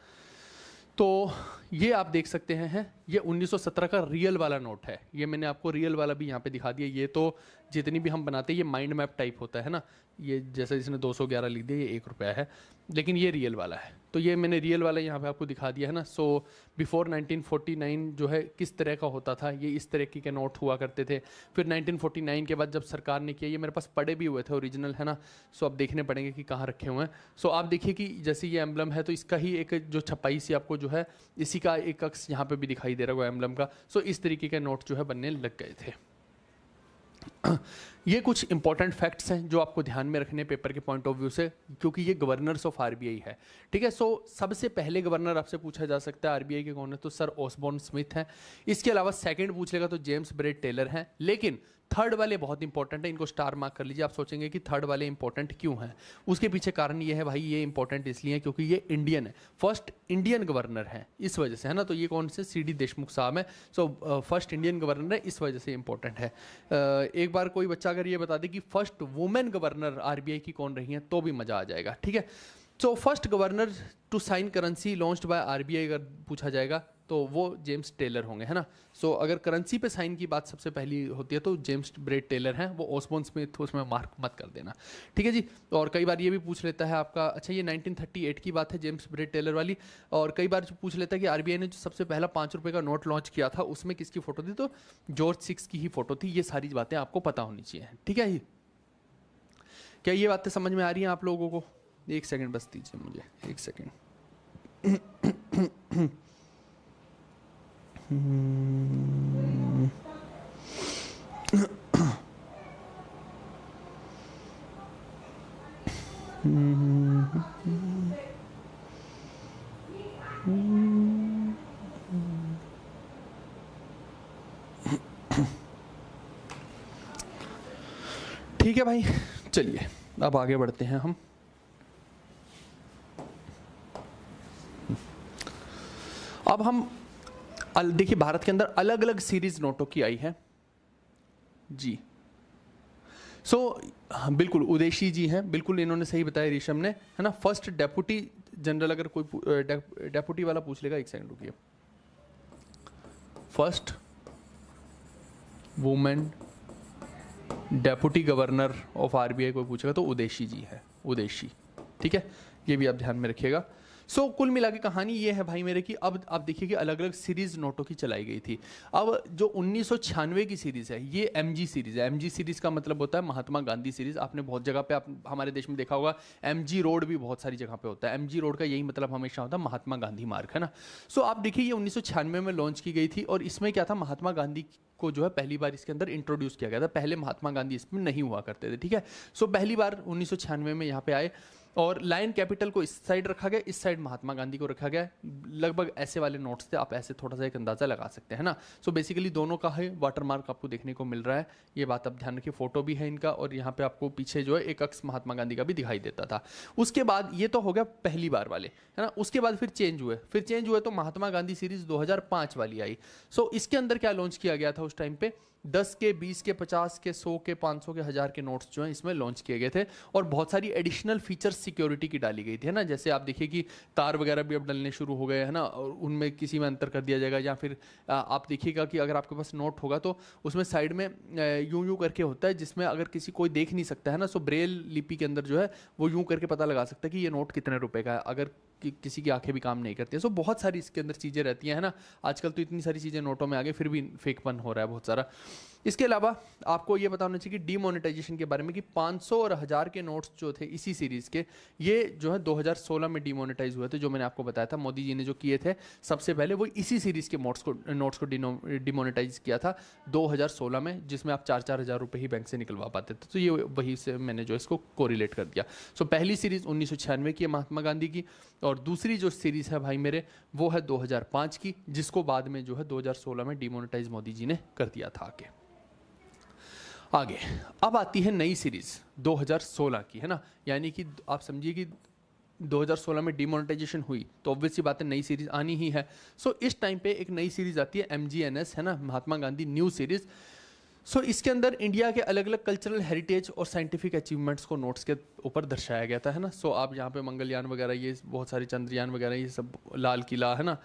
तो ये आप देख सकते हैं, ये 1917 का रियल वाला नोट है। ये मैंने आपको रियल वाला भी यहाँ पे दिखा दिया। ये तो जितनी भी हम बनाते हैं ये माइंड मैप टाइप होता है ना, ये जैसे जिसने 211 लिख दिया, ये 1 रुपया है, लेकिन ये रियल वाला है। तो ये मैंने रियल वाला यहाँ पे आपको दिखा दिया है ना। सो बिफोर 1949 जो है किस तरह का होता था, ये इस तरह के नोट हुआ करते थे। फिर 1949 के बाद जब सरकार ने किया, ये मेरे पास पड़े भी हुए थे ओरिजिनल, है ना। सो अब देखने पड़ेंगे कि कहाँ रखे हुए हैं। सो आप देखिए कि जैसे ये एम्बलम है, तो इसका ही एक जो छपाई सी आपको जो है इसी का एक अक्स यहाँ पे भी दिखाई दे रहा है एम्बलम का। सो इस तरीके के नोट जो है बनने लग गए थे। ये कुछ इंपॉर्टेंट फैक्ट्स हैं जो आपको ध्यान में रखने पेपर के पॉइंट ऑफ व्यू से, क्योंकि ये गवर्नर्स ऑफ आरबीआई है, ठीक है। सो सबसे पहले गवर्नर आपसे पूछा जा सकता है आरबीआई के कौन है, तो सर ऑसबॉर्न स्मिथ हैं। इसके अलावा सेकंड पूछ लेगा तो जेम्स ब्रेड टेलर हैं। लेकिन थर्ड वाले बहुत इंपॉर्टेंट है, इनको स्टार मार्क कर लीजिए। आप सोचेंगे कि थर्ड वाले इंपॉर्टेंट क्यों हैं, उसके पीछे कारण ये है भाई, ये इंपॉर्टेंट इसलिए है क्योंकि ये इंडियन है, फर्स्ट इंडियन गवर्नर है, इस वजह से, है ना। तो ये कौन से, सी डी देशमुख साहब हैं। सो फर्स्ट इंडियन गवर्नर है, इस वजह से इंपॉर्टेंट है। एक बार कोई बच्चा अगर ये बता दे कि फर्स्ट वुमेन गवर्नर आरबीआई की कौन रही है, तो भी मजा आ जाएगा, ठीक है। So first governor to sign currency launched by RBI अगर पूछा जाएगा तो वो जेम्स टेलर होंगे, है ना। सो अगर करेंसी पे साइन की बात सबसे पहली होती है तो जेम्स ब्रेड टेलर हैं, वो ऑसबॉर्न स्मिथ उसमें मार्क मत कर देना, ठीक है जी। और कई बार ये भी पूछ लेता है आपका, अच्छा ये 1938 की बात है जेम्स ब्रेड टेलर वाली, और कई बार जो पूछ लेता है कि आरबीआई ने जो सबसे पहला 5 रुपये का नोट लॉन्च किया था उसमें किसकी फोटो थी, तो जॉर्ज 6 की ही फोटो थी। ये सारी बातें आपको पता होनी चाहिए, ठीक है जी। क्या ये बातें समझ में आ रही हैं आप लोगों को? एक सेकंड बस दीजिए मुझे, एक सेकंड। ठीक है भाई, चलिए अब आगे बढ़ते हैं हम। अब हम देखिए भारत के अंदर अलग अलग सीरीज नोटों की आई है जी। बिल्कुल उदेशी जी हैं, बिल्कुल इन्होंने सही बताया ऋषभ ने, है ना। फर्स्ट डेप्यूटी जनरल, अगर कोई डेप्यूटी वाला पूछ लेगा, एक सेकंड रुकिए। First women deputy governor of RBI कोई पूछेगा तो उदेशी जी है, उदेशी, ठीक है, ये भी आप ध्यान में रखिएगा। कुल मिला के कहानी ये है भाई मेरे की, अब आप देखिए कि अलग अलग सीरीज नोटों की चलाई गई थी। अब जो 1996 की सीरीज है ये एमजी सीरीज है। एमजी सीरीज का मतलब होता है महात्मा गांधी सीरीज। आपने बहुत जगह पे आप हमारे देश में देखा होगा, एमजी रोड भी बहुत सारी जगह पे होता है। एमजी रोड का यही मतलब हमेशा होता है महात्मा गांधी मार्ग, है ना। आप देखिए ये 1996 में लॉन्च की गई थी और इसमें क्या था, महात्मा गांधी को जो है पहली बार इसके अंदर इंट्रोड्यूस किया गया था। पहले महात्मा गांधी इसमें नहीं हुआ करते थे, ठीक है। पहली बार 1996 में यहाँ पे आए और लायन कैपिटल को इस साइड रखा गया, इस साइड महात्मा गांधी को रखा गया। लगभग ऐसे वाले नोट्स थे, आप ऐसे थोड़ा सा एक अंदाजा लगा सकते हैं ना। बेसिकली दोनों का है वाटरमार्क आपको देखने को मिल रहा है, ये बात आप ध्यान रखिए। फोटो भी है इनका और यहाँ पे आपको पीछे जो है एक अक्स महात्मा गांधी का भी दिखाई देता था। उसके बाद ये तो हो गया पहली बार वाले, है ना। उसके बाद फिर चेंज हुए तो महात्मा गांधी सीरीज 2005 वाली आई। इसके अंदर क्या लॉन्च किया गया था उस टाइम पे, 10 के 20 के 50 के 100 के 500 के 1000 के नोट्स जो हैं इसमें लॉन्च किए गए थे और बहुत सारी एडिशनल फीचर्स सिक्योरिटी की डाली गई थी, है ना। जैसे आप देखिए कि तार वगैरह भी अब डलने शुरू हो गए, है ना, और उनमें किसी में अंतर कर दिया जाएगा। या फिर आप देखिएगा कि अगर आपके पास नोट होगा तो उसमें साइड में यूं यूं करके होता है, जिसमें अगर किसी कोई देख नहीं सकता है ना, ब्रेल लिपि के अंदर जो है वो यूं करके पता लगा सकता है कि ये नोट कितने रुपए का है, अगर किसी की आंखें भी काम नहीं करती है। बहुत सारी इसके अंदर चीज़ें रहती हैं, है ना। आजकल तो इतनी सारी चीज़ें नोटों में आ गई, फिर भी फेकपन हो रहा है बहुत सारा। इसके अलावा आपको ये बताना चाहिए कि डीमोनेटाइजेशन के बारे में कि 500 और 1000 के नोट्स जो थे इसी सीरीज़ के, ये जो है 2016 में डीमोनेटाइज हुए थे। जो मैंने आपको बताया था मोदी जी ने जो किए थे सबसे पहले, वो इसी सीरीज़ के नोट्स को डीमोनेटाइज किया था 2016 में, जिसमें आप 4-4 हज़ार रुपये ही बैंक से निकलवा पाते थे। तो ये वही से मैंने जो इसको कोरिलेट कर दिया। पहली सीरीज़ 1996 की है महात्मा गांधी की, और दूसरी जो सीरीज़ है भाई मेरे वो है 2005 की, जिसको बाद में जो है 2016 में डीमोनेटाइज मोदी जी ने कर दिया था। आगे अब आती है नई सीरीज 2016 की, है ना। यानी कि आप समझिए कि 2016 में डीमोनेटाइजेशन हुई तो ऑब्वियस सी बात है नई सीरीज आनी ही है। इस टाइम पे एक नई सीरीज आती है MGNS, है ना, महात्मा गांधी न्यू सीरीज। इसके अंदर इंडिया के अलग अलग कल्चरल हेरिटेज और साइंटिफिक अचीवमेंट्स को नोट्स के ऊपर दर्शाया गया था, है ना। आप यहाँ पे मंगलयान वगैरह, ये बहुत सारे चंद्रयान वगैरह, ये सब, लाल किला, है ना,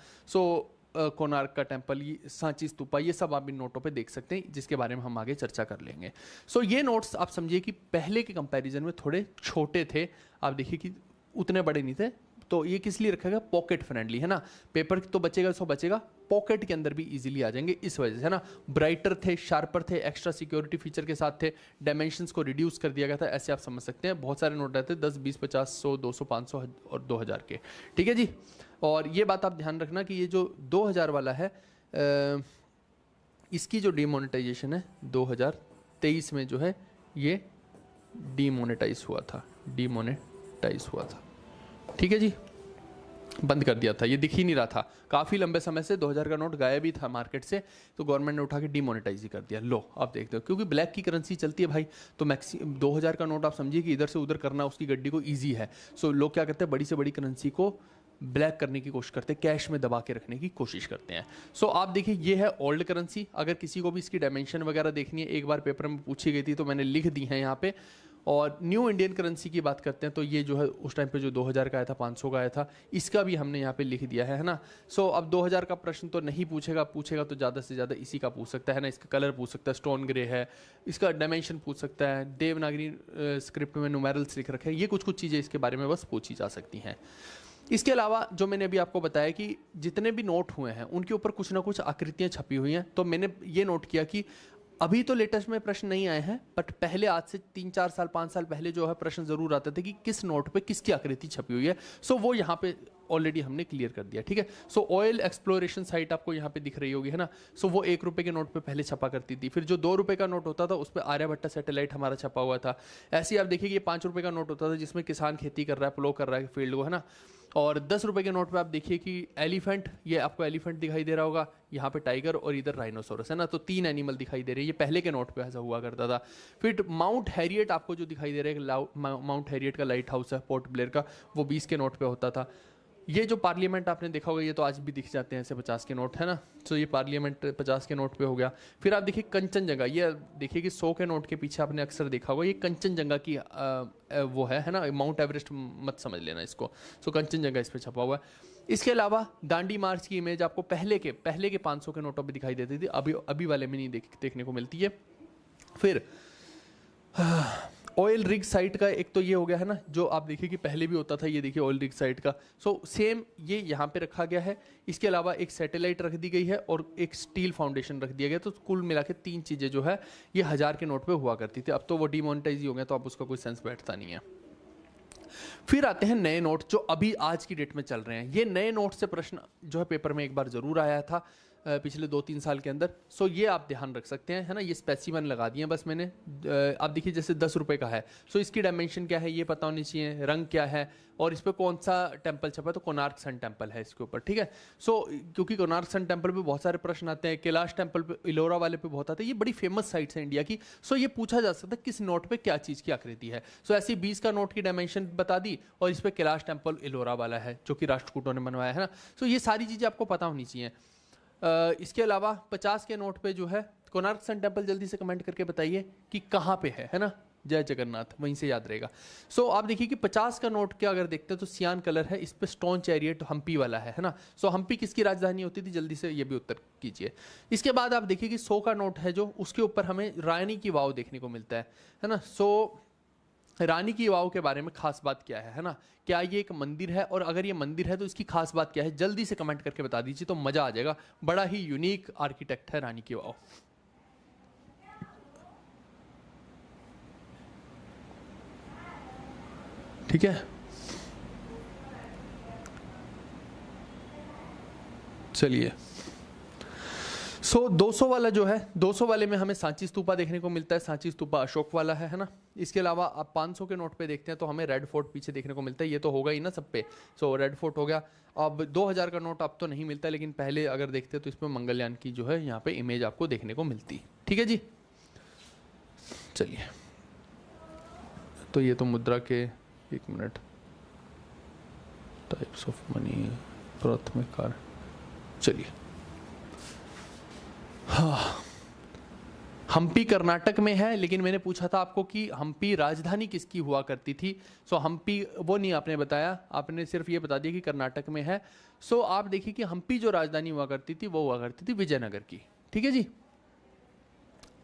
कोणार्क का टेम्पल, ये सांची स्तूपा, ये सब आप इन नोटों पे देख सकते हैं, जिसके बारे में हम आगे चर्चा कर लेंगे। ये नोट्स आप समझिए कि पहले के कंपैरिजन में थोड़े छोटे थे। आप देखिए कि उतने बड़े नहीं थे। तो ये किस लिए रखा गया, पॉकेट फ्रेंडली, है ना। पेपर तो बचेगा, बचेगा, पॉकेट के अंदर भी इजीली आ जाएंगे इस वजह से, है ना। ब्राइटर थे, शार्पर थे, एक्स्ट्रा सिक्योरिटी फीचर के साथ थे, डायमेंशंस को रिड्यूस कर दिया गया था, ऐसे आप समझ सकते हैं। बहुत सारे नोट रहते हैं 10, 20, 50, 100, 200, 500 और 2000 के, ठीक है जी। और ये बात आप ध्यान रखना कि ये जो 2000 वाला है, इसकी जो डीमोनेटाइजेशन है 2023 में जो है ये डीमोनेटाइज हुआ था, ठीक है जी, बंद कर दिया था, ये दिख ही नहीं रहा था काफ़ी लंबे समय से। 2000 का नोट गायब ही था मार्केट से, तो गवर्नमेंट ने उठा के डीमोनेटाइज ही कर दिया। लो आप देखते हो, क्योंकि ब्लैक की करेंसी चलती है भाई, तो 2000 का नोट आप समझिए कि इधर से उधर करना उसकी गड्डी को ईजी है। लोग क्या करते हैं, बड़ी से बड़ी करेंसी को ब्लैक करने की कोशिश करते हैं, कैश में दबा के रखने की कोशिश करते हैं। आप देखिए ये है ओल्ड करेंसी। अगर किसी को भी इसकी डायमेंशन वगैरह देखनी है, एक बार पेपर में पूछी गई थी तो मैंने लिख दी है यहाँ पे। और न्यू इंडियन करेंसी की बात करते हैं तो ये जो है उस टाइम पे जो 2000 का आया था, 500 का आया था, इसका भी हमने यहाँ पे लिख दिया है ना। अब 2000 का प्रश्न तो नहीं पूछेगा तो ज़्यादा से ज़्यादा इसी का पूछ सकता है ना। इसका कलर पूछ सकता है, स्टोन ग्रे है, इसका डायमेंशन पूछ सकता है, देवनागरी स्क्रिप्ट में न्यूमेरल्स लिख रखे हैं, ये कुछ चीज़ें इसके बारे में बस पूछी जा सकती हैं। इसके अलावा जो मैंने अभी आपको बताया कि जितने भी नोट हुए हैं उनके ऊपर कुछ ना कुछ आकृतियाँ छपी हुई हैं। तो मैंने ये नोट किया कि अभी तो लेटेस्ट में प्रश्न नहीं आए हैं, बट पहले आज से 3-4 साल 5 साल पहले जो है प्रश्न जरूर आते थे कि किस नोट पे किसकी आकृति छपी हुई है। वो यहाँ पे ऑलरेडी हमने क्लियर कर दिया, ठीक है। सो ऑयल एक्सप्लोरेशन साइट आपको यहाँ पे दिख रही होगी, है ना। सो वो 1 रुपये के नोट पे पहले छपा करती थी, फिर जो 2 रुपये का नोट होता था उस पर आर्यभट्टा सैटेलाइट हमारा छपा हुआ था। ऐसे ही आप देखिए ये 5 रुपये का नोट होता था जिसमें किसान खेती कर रहा है, प्लो कर रहा है फील्ड को, है ना। और 10 रुपये के नोट पे आप देखिए कि एलिफेंट, ये आपको एलिफेंट दिखाई दे रहा होगा, यहाँ पे टाइगर और इधर राइनोसोरस, है ना। तो 3 एनिमल दिखाई दे रहे हैं, ये पहले के नोट पे ऐसा हुआ करता था। फिर माउंट हैरियट आपको जो दिखाई दे रहा है, माउंट हैरियट का लाइट हाउस है पोर्ट ब्लेयर का, वो 20 के नोट पे होता था। ये जो पार्लियामेंट आपने देखा होगा, ये तो आज भी दिख जाते हैं ऐसे 50 के नोट, है ना। तो ये पार्लियामेंट 50 के नोट पे हो गया। फिर आप देखिए कंचनजंगा, ये देखिए कि 100 के नोट के पीछे आपने अक्सर देखा होगा, ये कंचनजंगा की वो है ना। माउंट एवरेस्ट मत समझ लेना इसको। सो कंचनजंगा इस पर छपा हुआ है। इसके अलावा दांडी मार्च की इमेज आपको पहले के 500 के नोटों पर दिखाई देती थी, अभी वाले में नहीं देखने को मिलती है। फिर ऑयल रिग साइट का एक तो ये हो गया, है ना, जो आप देखिए कि पहले भी होता था, ये देखिए ऑयल रिग साइट का। सो सेम ये यहाँ पे रखा गया है। इसके अलावा एक सैटेलाइट रख दी गई है और एक स्टील फाउंडेशन रख दिया गया। तो कुल मिला के 3 चीज़ें जो है ये 1000 के नोट पे हुआ करती थी। अब तो वो डिमोनेटाइज ही हो गया, तो अब उसका कोई सेंस बैठता नहीं है। फिर आते हैं नए नोट जो अभी आज की डेट में चल रहे हैं। ये नए नोट से प्रश्न जो है पेपर में एक बार जरूर आया था पिछले 2-3 साल के अंदर। सो ये आप ध्यान रख सकते हैं, है ना। ये स्पेसिमन लगा दिए बस मैंने। आप देखिए जैसे 10 रुपये का है, सो इसकी डायमेंशन क्या है ये पता होनी चाहिए, रंग क्या है और इस पर कौन सा टेम्पल छपा है, तो कोणार्क सन टेम्पल है इसके ऊपर, ठीक है। सो क्योंकि कोणार्क सन टेम्पल पे बहुत सारे प्रश्न आते हैं, कैलाश टेम्पल पे, इलोरा वाले पे बहुत आते हैं, ये बड़ी फेमस साइट्स है इंडिया की। सो ये पूछा जा सकता है किस नोट पे क्या चीज़ की आकृति है। सो ऐसी 20 का नोट की डायमेंशन बता दी और इस पर कैलाश टेम्पल इलोरा वाला है जो कि राष्ट्रकूटों ने बनवाया है ना। सो ये सारी चीज़ें आपको पता होनी चाहिए। इसके अलावा 50 के नोट पे जो है कोणार्क सन टेम्पल, जल्दी से कमेंट करके बताइए कि कहाँ पे है ना। जय जगन्नाथ, वहीं से याद रहेगा। सो आप देखिए कि 50 का नोट के अगर देखते हैं तो सियान कलर है, इस पे स्टोन चैरियट हम्पी वाला है ना। सो हम्पी किसकी राजधानी होती थी, जल्दी से ये भी उत्तर कीजिए। इसके बाद आप देखिए कि 100 का नोट है जो, उसके ऊपर हमें रानी की वाव देखने को मिलता है ना। सो रानी की वाव के बारे में खास बात क्या है ना। क्या ये एक मंदिर है, और अगर ये मंदिर है तो इसकी खास बात क्या है, जल्दी से कमेंट करके बता दीजिए तो मजा आ जाएगा। बड़ा ही यूनिक आर्किटेक्ट है रानी की वाव। ठीक है, चलिए। सो 200 वाला जो है, 200 वाले में हमें सांची स्तूपा देखने को मिलता है। सांची स्तूपा अशोक वाला है ना। इसके अलावा आप 500 के नोट पे देखते हैं तो हमें रेड फोर्ट पीछे देखने को मिलता है, ये तो होगा ही ना सब पे। सो रेड फोर्ट हो गया। अब 2000 का नोट अब तो नहीं मिलता, लेकिन पहले अगर देखते हैं तो इसमें मंगलयान की जो है यहाँ पे इमेज आपको देखने को मिलती। ठीक है जी, चलिए। तो ये तो मुद्रा के, 1 मिनट, टाइप्स ऑफ मनी, प्राथमिक कार्य, चलिए। हाँ, हम्पी कर्नाटक में है, लेकिन मैंने पूछा था आपको कि हम्पी राजधानी किसकी हुआ करती थी। सो हम्पी वो नहीं आपने बताया, आपने सिर्फ ये बता दिया कि कर्नाटक में है। सो आप देखिए कि हम्पी जो राजधानी हुआ करती थी वो हुआ करती थी विजयनगर की। ठीक है जी,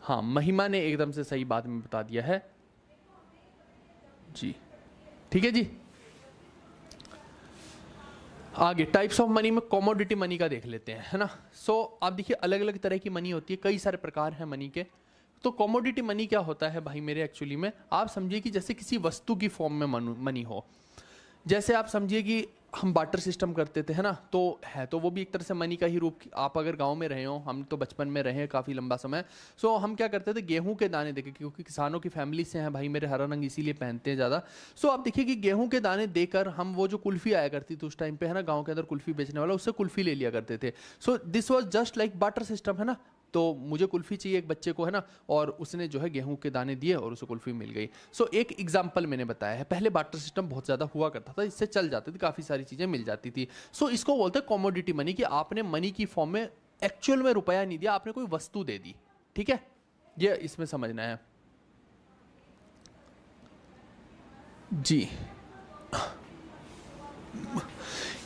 हाँ, महिमा ने एकदम से सही बात में बता दिया है जी। ठीक है जी, आगे टाइप्स ऑफ मनी में कॉमोडिटी मनी का देख लेते हैं, है ना। सो आप देखिए अलग अलग तरह की मनी होती है, कई सारे प्रकार हैं मनी के। तो कॉमोडिटी मनी क्या होता है भाई मेरे, एक्चुअली में आप समझिए कि जैसे किसी वस्तु की फॉर्म में मनी हो। जैसे आप समझिए कि हम बार्टर सिस्टम करते थे, है ना, तो वो भी एक तरह से मनी का ही रूप। आप अगर गांव में रहे हो, हम तो बचपन में रहे काफ़ी लंबा समय। सो हम क्या करते थे, गेहूं के दाने देके, क्योंकि किसानों की फैमिली से हैं भाई मेरे, हरा रंग इसीलिए पहनते हैं ज़्यादा। सो आप देखिए कि गेहूं के दाने देकर हम वो जो कुल्फ़ी आया करती थी उस टाइम पे, है ना, गाँव के अंदर कुल्फ़ी बेचने वाला, उससे कुल्फ़ी ले लिया करते थे। So this was just like barter system, है ना। तो मुझे कुल्फ़ी चाहिए एक बच्चे को, है ना, और उसने जो है गेहूं के दाने दिए और उसे कुल्फ़ी मिल गई। सो एक एग्जांपल मैंने बताया है। पहले बार्टर सिस्टम बहुत ज़्यादा हुआ करता था, इससे चल जाती थी, काफ़ी सारी चीज़ें मिल जाती थी। सो इसको बोलते हैं कॉमोडिटी मनी, कि आपने मनी की फॉर्म में एक्चुअल में रुपया नहीं दिया, आपने कोई वस्तु दे दी। ठीक है, ये इसमें समझना है जी।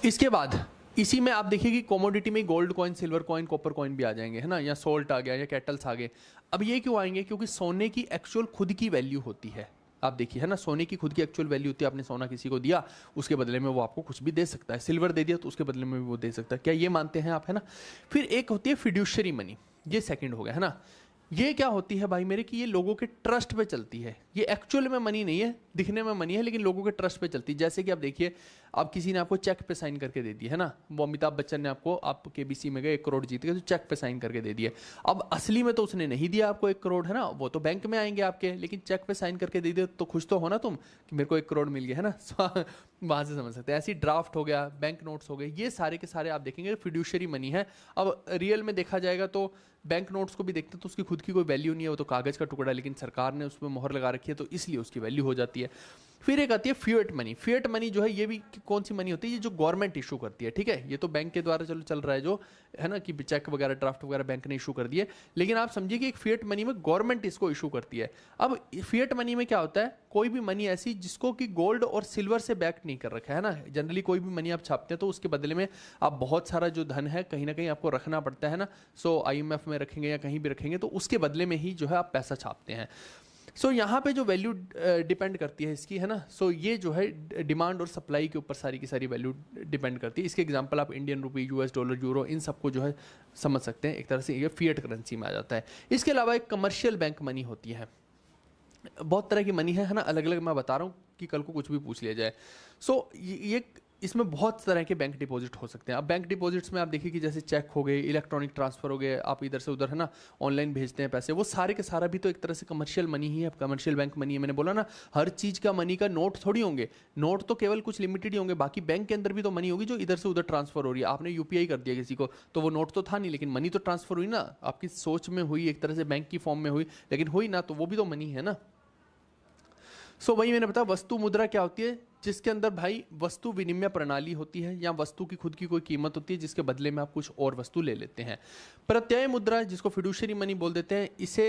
इसके बाद इसी में आप देखिए कि कॉमोडिटी में gold coin, silver coin, copper coin भी आ जाएंगे, है ना, या सोल्ट आ गया, या कैटल्स आ गए। अब ये क्यों आएंगे, क्योंकि सोने की एक्चुअल खुद की वैल्यू होती है। आप देखिए, है ना, सोने की खुद की एक्चुअल वैल्यू होती है। आपने सोना किसी को दिया, उसके बदले में वो आपको कुछ भी दे सकता है। सिल्वर दे दिया तो उसके बदले में भी वो दे सकता है। क्या ये मानते हैं आप, है ना। फिर एक होती है फिड्यूशियरी मनी, ये सेकंड हो गया, है ना। ये क्या होती है भाई मेरे, कि ये लोगों के ट्रस्ट पे चलती है। ये एक्चुअल में मनी नहीं है, दिखने में मनी है, लेकिन लोगों के ट्रस्ट पे चलती है। जैसे कि आप देखिए, अब किसी ने आपको चेक पे साइन करके दे दिया है ना, वो अमिताभ बच्चन ने आपको, आप केबीसी में गए 1 करोड़ जीत गए तो चेक पे साइन करके दे दिया। अब असली में तो उसने नहीं दिया आपको 1 करोड़, है ना, वो तो बैंक में आएंगे आपके, लेकिन चेक पे साइन करके दे दिया तो खुश तो हो ना तुम कि मेरे को 1 करोड़ मिल गया, है ना। वहां से समझ सकते हैं। ऐसी ड्राफ्ट हो गया, बैंक नोट्स हो गए, ये सारे के सारे आप देखेंगे फिड्यूशियरी मनी है। अब रियल में देखा जाएगा तो बैंक नोट्स को भी देखते हैं तो उसकी खुद की कोई वैल्यू नहीं है, वो तो कागज का टुकड़ा है, लेकिन सरकार ने उसमें मोहर लगा रखी है तो इसलिए उसकी वैल्यू हो जाती है। फिर एक आती है फिएट मनी। फिएट मनी जो है ये भी कौन सी मनी होती है, ये जो गवर्नमेंट इशू करती है, ठीक है। ये तो बैंक के द्वारा चलो चल रहा है जो, है ना, कि चेक वगैरह ड्राफ्ट वगैरह बैंक ने इशू कर दिए, लेकिन आप समझिए कि एक फिएट मनी में गवर्नमेंट इसको इशू करती है। अब फिएट मनी में क्या होता है, कोई भी मनी ऐसी जिसको कि गोल्ड और सिल्वर से बैक नहीं कर रखा है ना। जनरली कोई भी मनी आप छापते हैं तो उसके बदले में आप बहुत सारा जो धन है कहीं ना कहीं आपको रखना पड़ता है ना। सो IMF में रखेंगे या कहीं भी रखेंगे तो उसके बदले में ही जो है आप पैसा छापते हैं। सो यहाँ पे जो वैल्यू डिपेंड करती है इसकी, है ना। सो ये जो है डिमांड और सप्लाई के ऊपर सारी की सारी वैल्यू डिपेंड करती है। इसके एग्जांपल आप Indian rupee, US dollar, euro, इन सबको जो है समझ सकते हैं। एक तरह से ये फिएट करेंसी में आ जाता है। इसके अलावा एक कमर्शियल बैंक मनी होती है। बहुत तरह की मनी है ना, अलग अलग मैं बता रहा हूँ कि कल को कुछ भी पूछ लिया जाए। सो ये इसमें बहुत तरह के बैंक डिपॉजिट हो सकते हैं। अब बैंक डिपॉजिट्स में आप देखिए कि जैसे चेक हो गए, इलेक्ट्रॉनिक ट्रांसफर हो गए, आप इधर से उधर, है ना, ऑनलाइन भेजते हैं पैसे, वो सारे के सारा भी तो एक तरह से कमर्शियल मनी ही है। कमर्शियल बैंक मनी है। मैंने बोला ना, हर चीज़ का मनी का नोट थोड़ी होंगे, नोट तो केवल कुछ लिमिटेड ही होंगे, बाकी बैंक के अंदर भी तो मनी होगी जो इधर से उधर ट्रांसफर हो रही है। आपने UPI कर दिया किसी को तो वो नोट तो था नहीं, लेकिन मनी तो ट्रांसफर हुई ना, आपकी सोच में हुई, एक तरह से बैंक की फॉर्म में हुई, लेकिन हुई ना, तो वो भी तो मनी है ना। सो वही मैंने बताया, वस्तु मुद्रा क्या होती है, जिसके अंदर भाई वस्तु विनिमय प्रणाली होती है या वस्तु की खुद की कोई कीमत होती है जिसके बदले में आप कुछ और वस्तु ले लेते हैं। प्रत्यय मुद्रा, जिसको फिड्यूशियरी मनी बोल देते हैं, इसे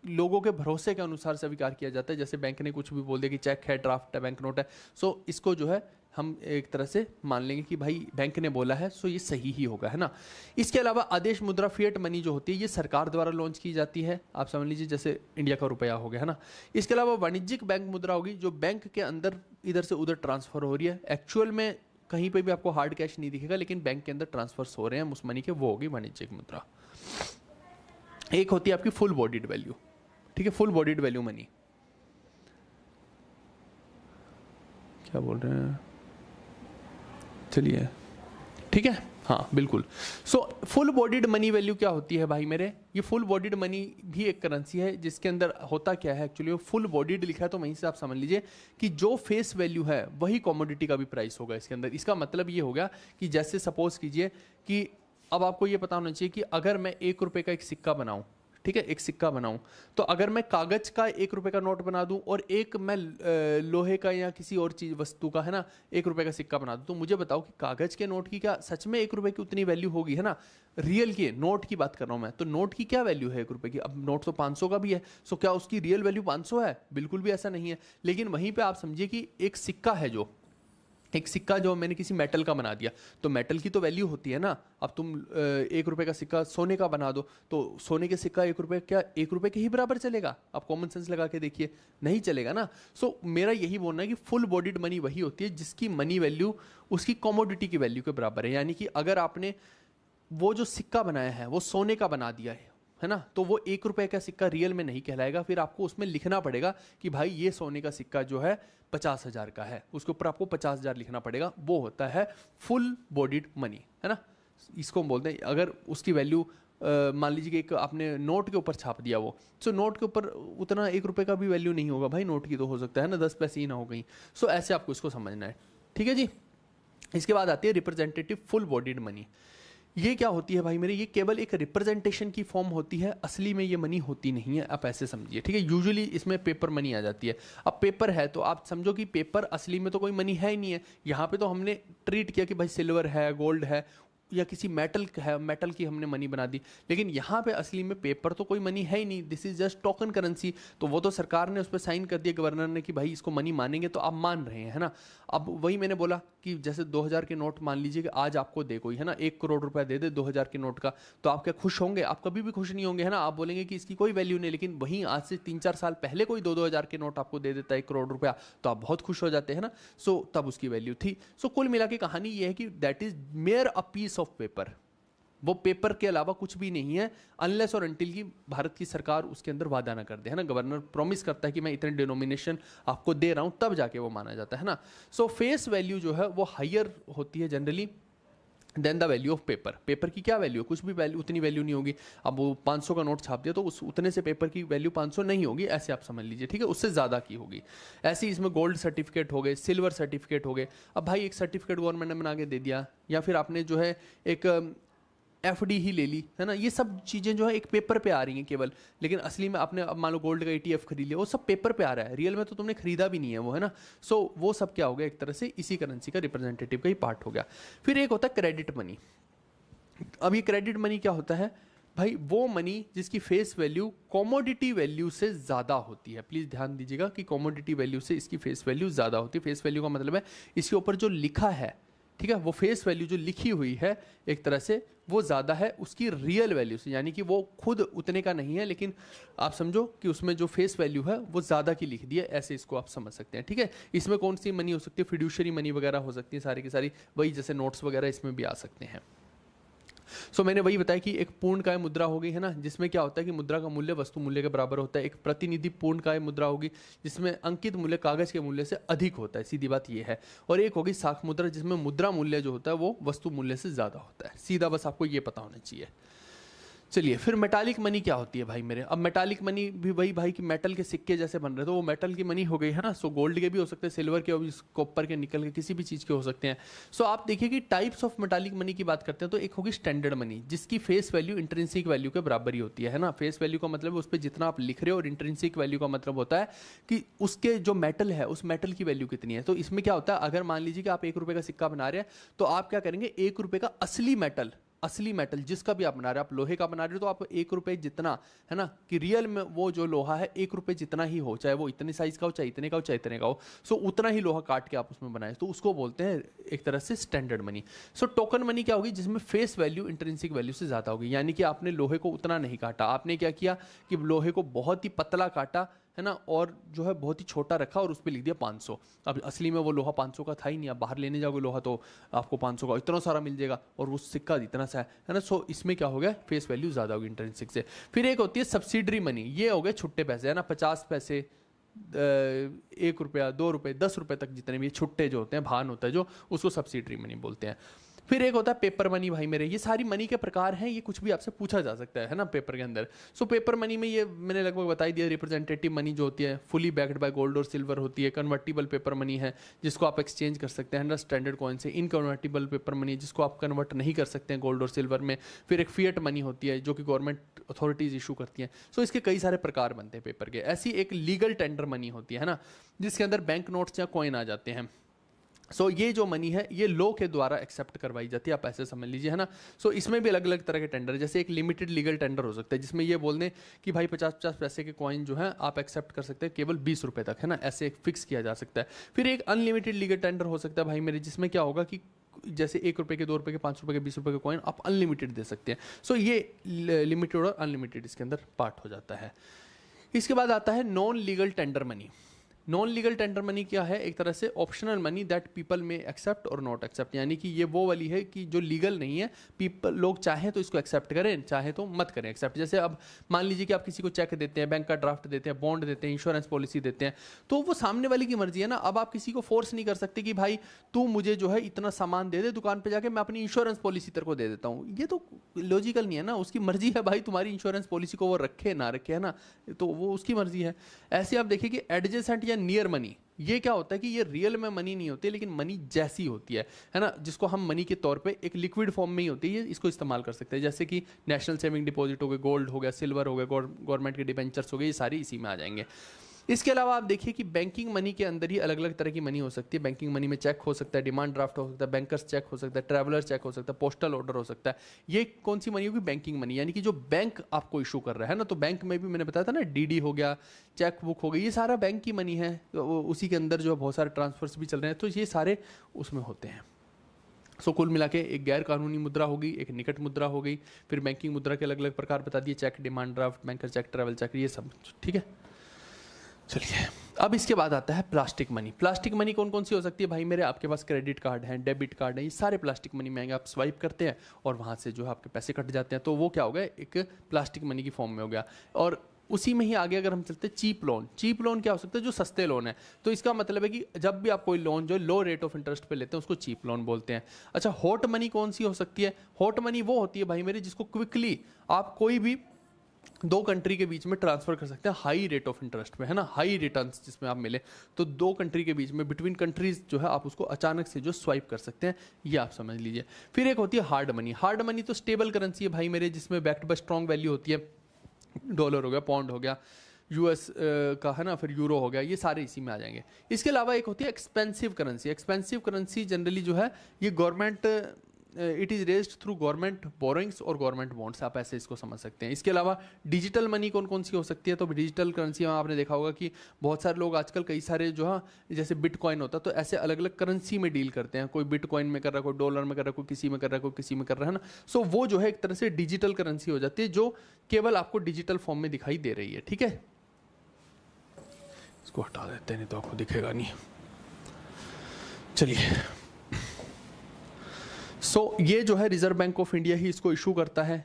लोगों के भरोसे के अनुसार स्वीकार किया जाता है। जैसे बैंक ने कुछ भी बोल दिया कि चेक है, ड्राफ्ट है, बैंक नोट है, सो इसको जो है हम एक तरह से मान लेंगे कि भाई बैंक ने बोला है सो ये सही ही होगा, है ना। इसके अलावा आदेश मुद्रा, फिएट मनी जो होती है, ये सरकार द्वारा लॉन्च की जाती है। आप समझ लीजिए जैसे इंडिया का रुपया हो गया, है ना। इसके अलावा वाणिज्यिक बैंक मुद्रा होगी, जो बैंक के अंदर इधर से उधर ट्रांसफर हो रही है। एक्चुअल में कहीं पे भी आपको हार्ड कैश नहीं दिखेगा, लेकिन बैंक के अंदर ट्रांसफर्स हो रहे हैं उस मनी के, वो होगी वाणिज्यिक मुद्रा। एक होती है आपकी फुल बॉडीड वैल्यू, ठीक है, फुल बॉडीड वैल्यू मनी। क्या बोल रहे हैं, चलिए ठीक है, हाँ बिल्कुल। So full bodied money value क्या होती है भाई मेरे, ये फुल बॉडीड मनी भी एक करेंसी है जिसके अंदर होता क्या है एक्चुअली, वो फुल बॉडीड लिखा है तो वहीं से आप समझ लीजिए कि जो फेस वैल्यू है वही कमोडिटी का भी प्राइस होगा इसके अंदर। इसका मतलब ये होगा कि जैसे सपोज कीजिए कि अब आपको ये पता होना चाहिए कि अगर मैं 1 रुपये का एक सिक्का बनाऊं, ठीक है, एक सिक्का बनाऊं, तो अगर मैं कागज का 1 रुपये का नोट बना दूं और एक मैं लोहे का या किसी और चीज वस्तु का, है ना, 1 रुपये का सिक्का बना दूं, तो मुझे बताओ कि कागज के नोट की क्या सच में 1 रुपये की उतनी वैल्यू होगी, है ना। रियल की नोट की बात कर रहा हूं मैं, तो नोट की क्या वैल्यू है 1 रुपये की। अब नोट तो 500 का भी है, सो क्या उसकी रियल वैल्यू 500 है? बिल्कुल भी ऐसा नहीं है। लेकिन वहीं पर आप समझिए कि एक सिक्का है, जो एक सिक्का जो मैंने किसी मेटल का बना दिया, तो मेटल की तो वैल्यू होती है ना। अब तुम 1 रुपये का सिक्का सोने का बना दो, तो सोने के सिक्का 1 रुपये, क्या 1 रुपये के ही बराबर चलेगा? आप कॉमन सेंस लगा के देखिए, नहीं चलेगा ना। सो मेरा यही बोलना है कि फुल बॉडीड मनी वही होती है जिसकी मनी वैल्यू उसकी कमोडिटी की वैल्यू के बराबर है। यानी कि अगर आपने वो जो सिक्का बनाया है वो सोने का बना दिया है ना, तो वो 1 रुपये का सिक्का रियल में नहीं कहलाएगा। फिर आपको उसमें लिखना पड़ेगा कि भाई ये सोने का सिक्का जो है 50,000 का है, उसके ऊपर आपको 50,000 लिखना पड़ेगा। वो होता है फुल बॉडीड मनी, है ना। इसको हम बोलते हैं, अगर उसकी वैल्यू मान लीजिए कि एक आपने नोट के ऊपर छाप दिया वो, सो नोट के ऊपर उतना 1 रुपये का भी वैल्यू नहीं होगा भाई, नोट की तो हो सकता है ना 10 पैसे ही ना हो गई। सो ऐसे आपको इसको समझना है, ठीक है जी। इसके बाद आती है रिप्रेजेंटेटिव फुल बॉडीड मनी। ये क्या होती है भाई मेरे, ये केवल एक रिप्रेजेंटेशन की फॉर्म होती है, असली में ये मनी होती नहीं है, आप ऐसे समझिए, ठीक है। यूजुअली इसमें पेपर मनी आ जाती है। अब पेपर है तो आप समझो कि पेपर असली में तो कोई मनी है ही नहीं है। यहाँ पे तो हमने ट्रीट किया कि भाई सिल्वर है, गोल्ड है, या किसी मेटल है, मेटल की हमने मनी बना दी, लेकिन यहाँ पे असली में पेपर तो कोई मनी है ही नहीं, this is just token currency. तो वो तो सरकार ने उस पर साइन कर दिया, गवर्नर ने, कि भाई इसको मनी मानेंगे, तो आप मान रहे हैं, है ना। अब वही मैंने बोला कि जैसे 2000 के नोट मान लीजिए कि आज आपको दे कोई, है ना, 1 करोड़ रुपया दे दे 2000 के नोट का, तो आप क्या खुश होंगे? आप कभी भी खुश नहीं होंगे, है ना। आप बोलेंगे कि इसकी कोई वैल्यू नहीं। लेकिन वहीं आज से 3-4 साल पहले कोई 2-2 हज़ार के नोट आपको दे देता है 1 करोड़ रुपया, तो आप बहुत खुश हो जाते हैं ना। सो तब उसकी वैल्यू थी। सो कुल मिला के कहानी ये है कि that is mere a piece of paper, वो पेपर के अलावा कुछ भी नहीं है, अनलेस और अनटिल की भारत की सरकार उसके अंदर वादा ना कर दे, है ना। गवर्नर प्रॉमिस करता है कि मैं इतने डिनोमिनेशन आपको दे रहा हूं, तब जाके वो माना जाता है ना। सो फेस वैल्यू जो है वो हायर होती है generally than the value of paper. Paper की क्या वैल्यू है, कुछ भी वैल्यू, उतनी वैल्यू नहीं होगी। अब वो 500 का नोट छाप दिया तो उस उतने से पेपर की वैल्यू 500 नहीं होगी, ऐसे आप समझ लीजिए, ठीक है, उससे ज़्यादा की होगी। ऐसे ही इसमें गोल्ड सर्टिफिकेट हो गए, सिल्वर सर्टिफिकेट हो गए। अब भाई एक सर्टिफिकेट गवर्नमेंट ने बना के दे दिया, या फिर आपने जो है एक एफडी ही ले ली, है ना, ये सब चीज़ें जो है एक पेपर पे आ रही हैं केवल, लेकिन असली में आपने अब मान लो गोल्ड का ETF खरीद लिया, वो सब पेपर पे आ रहा है, रियल में तो तुमने खरीदा भी नहीं है वो, है ना। सो वो सब क्या हो गया, एक तरह से इसी करेंसी का रिप्रेजेंटेटिव का ही पार्ट हो गया। फिर एक होता है क्रेडिट मनी। अब ये क्रेडिट मनी क्या होता है भाई, वो मनी जिसकी फेस वैल्यू कॉमोडिटी वैल्यू से ज़्यादा होती है। प्लीज़ ध्यान दीजिएगा कि कॉमोडिटी वैल्यू से इसकी फेस वैल्यू ज़्यादा होती है। फेस वैल्यू का मतलब है इसके ऊपर जो लिखा है, ठीक है, वो फेस वैल्यू जो लिखी हुई है एक तरह से वो ज़्यादा है उसकी रियल वैल्यू से, यानी कि वो खुद उतने का नहीं है, लेकिन आप समझो कि उसमें जो फेस वैल्यू है वो ज़्यादा की लिख दी है, ऐसे इसको आप समझ सकते हैं, ठीक है। इसमें कौन सी मनी हो सकती है, फिड्यूशरी मनी वगैरह हो सकती है, सारी की सारी वही, जैसे नोट्स वगैरह इसमें भी आ सकते हैं। सो मैंने वही बताया कि एक पूर्णकाय मुद्रा हो गई, है ना, जिसमें क्या होता है कि मुद्रा का मूल्य वस्तु मूल्य के बराबर होता है। एक प्रतिनिधि पूर्णकाय मुद्रा होगी जिसमें अंकित मूल्य कागज के मूल्य से अधिक होता है, सीधी बात ये है। और एक होगी साख मुद्रा जिसमें मुद्रा मूल्य जो होता है वो वस्तु मूल्य से ज़्यादा होता है, सीधा बस आपको ये पता होना चाहिए। चलिए फिर मेटालिक मनी क्या होती है भाई मेरे। अब मेटालिक मनी भी वही भाई कि मेटल के सिक्के जैसे बन रहे, तो वो मेटल की मनी हो गई, है ना। सो गोल्ड के भी हो सकते हैं, सिल्वर के भी, कॉपर के, निकल के, किसी भी चीज़ के हो सकते हैं। सो आप देखिए कि टाइप्स ऑफ मेटालिक मनी की बात करते हैं तो एक होगी स्टैंडर्ड मनी जिसकी फेस वैल्यू इंट्रिंसिक वैल्यू के बराबर ही होती है ना। फेस वैल्यू का मतलब है उस पर जितना आप लिख रहे हो, और इंट्रिंसिक वैल्यू का मतलब होता है कि उसके जो मेटल है उस मेटल की वैल्यू कितनी है। तो इसमें क्या होता है, अगर मान लीजिए कि आप ₹1 का सिक्का बना रहे हैं तो आप क्या करेंगे, ₹1 का असली मेटल जिसका भी आप बना रहे हो, आप लोहे का बना रहे हो तो आप ₹1 जितना, है ना, कि रियल में वो जो लोहा है ₹1 जितना ही हो, चाहे वो इतने साइज का हो, चाहे इतने का हो, चाहे इतने का हो, सो उतना ही लोहा काट के आप उसमें बनाए, तो उसको बोलते हैं एक तरह से स्टैंडर्ड मनी। सो टोकन मनी क्या होगी, जिसमें फेस वैल्यू इंट्रिंसिक वैल्यू से ज़्यादा होगी, यानी कि आपने लोहे को उतना नहीं काटा, आपने क्या किया कि लोहे को बहुत ही पतला काटा, है ना, और जो है बहुत ही छोटा रखा और उस पर लिख दिया 500। अब असली में वो लोहा 500 का था ही नहीं, आप बाहर लेने जाओगे लोहा तो आपको 500 का इतना सारा मिल जाएगा और वो सिक्का इतना सा है ना। सो इसमें क्या हो गया, फेस वैल्यू ज़्यादा होगी इंट्रिंसिक से। फिर एक होती है सब्सिडरी मनी, ये हो गए छुट्टे पैसे, है ना, 50 पैसे, ₹1, ₹2, ₹10 तक जितने भी छुट्टे जो होते हैं, भान होता है जो, उसको सब्सिडरी मनी बोलते हैं। फिर एक होता है पेपर मनी भाई मेरे। ये सारी मनी के प्रकार हैं, ये कुछ भी आपसे पूछा जा सकता है ना पेपर के अंदर। सो पेपर मनी में ये मैंने लगभग बता ही दिया। रिप्रेजेंटेटिव मनी जो होती है फुली बैक्ड बाय गोल्ड और सिल्वर होती है। कन्वर्टिबल पेपर मनी है जिसको आप एक्सचेंज कर सकते हैं ना स्टैंडर्ड कॉइन से। इनकन्वर्टिबल पेपर मनी जिसको आप कन्वर्ट नहीं कर सकते हैं गोल्ड और सिल्वर में। फिर एक फिएट मनी होती है जो कि गवर्नमेंट अथॉरिटीज इशू करती हैं। सो इसके कई सारे प्रकार बनते हैं पेपर के। ऐसी एक लीगल टेंडर मनी होती है ना, जिसके अंदर बैंक नोट्स या कॉइन आ जाते हैं। सो ये जो मनी है ये लॉ के द्वारा एक्सेप्ट करवाई जाती है, आप ऐसे समझ लीजिए, है ना। सो इसमें भी अलग अलग तरह के टेंडर है। जैसे एक लिमिटेड लीगल टेंडर हो सकता है जिसमें ये बोल दें कि भाई 50-50 पैसे के कॉइन जो है आप एक्सेप्ट कर सकते हैं केवल ₹20 तक, है ना, ऐसे एक फिक्स किया जा सकता है। फिर एक अनलिमिटेड लीगल टेंडर हो सकता है भाई मेरे, जिसमें क्या होगा कि जैसे ₹1 के, ₹2 के, ₹5 के, ₹20 के कॉइन आप अनलिमिटेड दे सकते हैं। सो ये लिमिटेड और अनलिमिटेड इसके अंदर पार्ट हो जाता है। इसके बाद आता है non legal tender money. Non legal tender money क्या है, एक तरह से ऑप्शनल मनी दैट पीपल में एक्सेप्ट और नॉट एक्सेप्ट, यानी कि ये वो वाली है कि जो लीगल नहीं है, पीपल लोग चाहें तो इसको एक्सेप्ट करें, चाहे तो मत करें एक्सेप्ट। जैसे अब मान लीजिए कि आप किसी को चेक देते हैं, बैंक का ड्राफ्ट देते हैं, बॉन्ड देते हैं, इंश्योरेंस पॉलिसी देते हैं, तो वो सामने वाले की मर्जी है ना। अब आप किसी को फोर्स नहीं कर सकते कि भाई तू मुझे जो है इतना सामान दे दे दुकान पर जाके, मैं अपनी इंश्योरेंस पॉलिसी तेरे को दे देता हूँ। ये तो लॉजिकल नहीं है ना, उसकी मर्जी है भाई तुम्हारी इंश्योरेंस पॉलिसी को वो रखे ना रखे, है ना, तो वो उसकी मर्जी है। ऐसे आप देखिए कि एडजेसेंट या नियर मनी, ये क्या होता है कि ये रियल में मनी नहीं होती लेकिन मनी जैसी होती है ना, जिसको हम मनी के तौर पे एक लिक्विड फॉर्म में ही होती है, इसको इस्तेमाल कर सकते हैं। जैसे कि नेशनल सेविंग डिपॉजिट हो गए, गोल्ड हो गया, सिल्वर हो गया, गवर्नमेंट के डिबेंचर्स हो गए, ये सारी इसी में आ जाएंगे। इसके अलावा आप देखिए कि बैंकिंग मनी के अंदर ही अलग अलग तरह की मनी हो सकती है। बैंकिंग मनी में चेक हो सकता है, डिमांड ड्राफ्ट हो सकता है, बैंकर्स चेक हो सकता है, ट्रैवलर चेक हो सकता है, पोस्टल ऑर्डर हो सकता है। ये कौन सी मनी होगी, बैंकिंग मनी, यानी कि जो बैंक आपको इशू कर रहा है ना। तो बैंक में भी मैंने बताया था ना, डीडी हो गया, चेक बुक हो गई, ये सारा बैंक की मनी है। तो उसी के अंदर जो बहुत सारे ट्रांसफर्स भी चल रहे हैं, तो ये सारे उसमें होते हैं। सो कुल मिला के एक गैर कानूनी मुद्रा होगी, एक निकट मुद्रा हो गई, फिर बैंकिंग मुद्रा के अलग अलग प्रकार बता दिए, cheque, demand draft, banker cheque, travel cheque, ये सब, ठीक है। चलिए अब इसके बाद आता है प्लास्टिक मनी। प्लास्टिक मनी कौन कौन सी हो सकती है भाई मेरे? आपके पास क्रेडिट कार्ड है, डेबिट कार्ड है, ये सारे प्लास्टिक मनी में आएंगे। आप स्वाइप करते हैं और वहाँ से जो है आपके पैसे कट जाते हैं, तो वो क्या हो गया? एक प्लास्टिक मनी की फॉर्म में हो गया। और उसी में ही आगे अगर हम चलते हैं चीप लोन। चीप लोन क्या हो सकता है? जो सस्ते लोन है। तो इसका मतलब है कि जब भी आप कोई लोन जो लो रेट ऑफ इंटरेस्ट पे लेते हैं उसको चीप लोन बोलते हैं। अच्छा, हॉट मनी कौन सी हो सकती है? हॉट मनी वो होती है भाई मेरे जिसको क्विकली आप कोई भी दो कंट्री के बीच में ट्रांसफर कर सकते हैं हाई रेट ऑफ इंटरेस्ट पे, है ना, हाई रिटर्न्स जिसमें आप मिले। तो दो कंट्री के बीच में बिटवीन कंट्रीज जो है आप उसको अचानक से जो स्वाइप कर सकते हैं, ये आप समझ लीजिए। फिर एक होती है हार्ड मनी। हार्ड मनी तो स्टेबल करेंसी है भाई मेरे, जिसमें बैक्ड बाय स्ट्रॉन्ग वैल्यू होती है। डॉलर हो गया, पाउंड हो गया, यूएस का है ना, फिर यूरो हो गया, ये सारे इसी में आ जाएंगे। इसके अलावा एक होती है expensive currency. Expensive currency generally जो है ये government, it is raised through government borrowings और गवर्नमेंट बॉन्ड्स, आप ऐसे इसको समझ सकते हैं। इसके अलावा डिजिटल मनी कौन कौन सी हो सकती है? तो डिजिटल करेंसी में आपने देखा होगा कि बहुत सारे लोग आजकल कई सारे जो है जैसे बिटकॉइन होता है तो ऐसे अलग अलग करेंसी में डील करते हैं। कोई बिटकॉइन में कर रहा है, कोई डॉलर में कर रहा है, कोई किसी में कर रहा है, कोई किसी में कर रहा है ना। सो वो जो है एक तरह से डिजिटल करेंसी हो जाती है जो केवल आपको डिजिटल फॉर्म में दिखाई दे रही है। ठीक है, इसको हटा देते हैं नहीं तो आपको दिखेगा नहीं। चलिए, ये जो है रिजर्व बैंक ऑफ इंडिया ही इसको इशू करता है,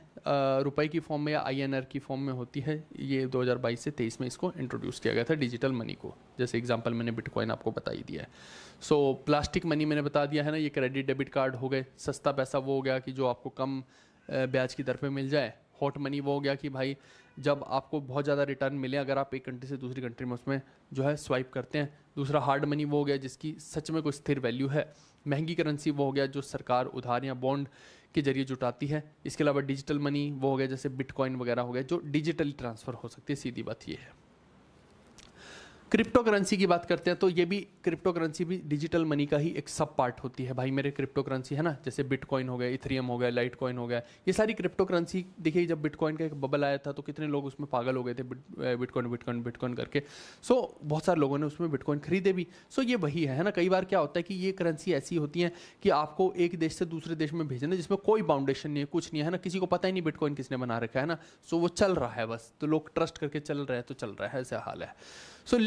रुपए की फॉर्म में या आईएनआर की फॉर्म में होती है। ये 2022 से 23 में इसको इंट्रोड्यूस किया गया था डिजिटल मनी को। जैसे एग्जांपल मैंने बिटकॉइन आपको बता ही दिया है। प्लास्टिक मनी मैंने बता दिया है ना, ये क्रेडिट डेबिट कार्ड हो गए। सस्ता पैसा वो हो गया कि जो आपको कम ब्याज की दर पे मिल जाए। हॉट मनी वो हो गया कि भाई जब आपको बहुत ज़्यादा रिटर्न मिले अगर आप एक कंट्री से दूसरी कंट्री में उसमें जो है स्वाइप करते हैं। दूसरा हार्ड मनी वो हो गया जिसकी सच में कोई स्थिर वैल्यू है। महंगी करेंसी वो हो गया जो सरकार उधार या बॉन्ड के जरिए जुटाती है। इसके अलावा डिजिटल मनी वो हो गया जैसे बिटकॉइन वगैरह हो गया जो डिजिटली ट्रांसफ़र हो सकती है। सीधी बात ये है। क्रिप्टो करेंसी की बात करते हैं तो ये भी क्रिप्टो करेंसी भी डिजिटल मनी का ही एक सब पार्ट होती है भाई मेरे। क्रिप्टो करेंसी है ना, जैसे बिटकॉइन हो गया, इथेरियम हो गया, लाइट कॉइन हो गया, ये सारी क्रिप्टो करेंसी। देखिए जब बिटकॉइन का एक बबल आया था तो कितने लोग उसमें पागल हो गए थे, बिटकॉइन बिटकॉइन बिटकॉइन करके। बहुत सारे लोगों ने उसमें बिटकॉइन खरीदे भी। ये वही है ना। कई बार क्या होता है कि ये करेंसी ऐसी होती है कि आपको एक देश से दूसरे देश में भेजना जिसमें कोई बाउंडेशन नहीं है, कुछ नहीं है ना, किसी को पता ही नहीं बिटकॉइन किसने बना रखा है ना। वो चल रहा है बस, तो लोग ट्रस्ट करके चल रहे हैं तो चल रहा है, ऐसा हाल है।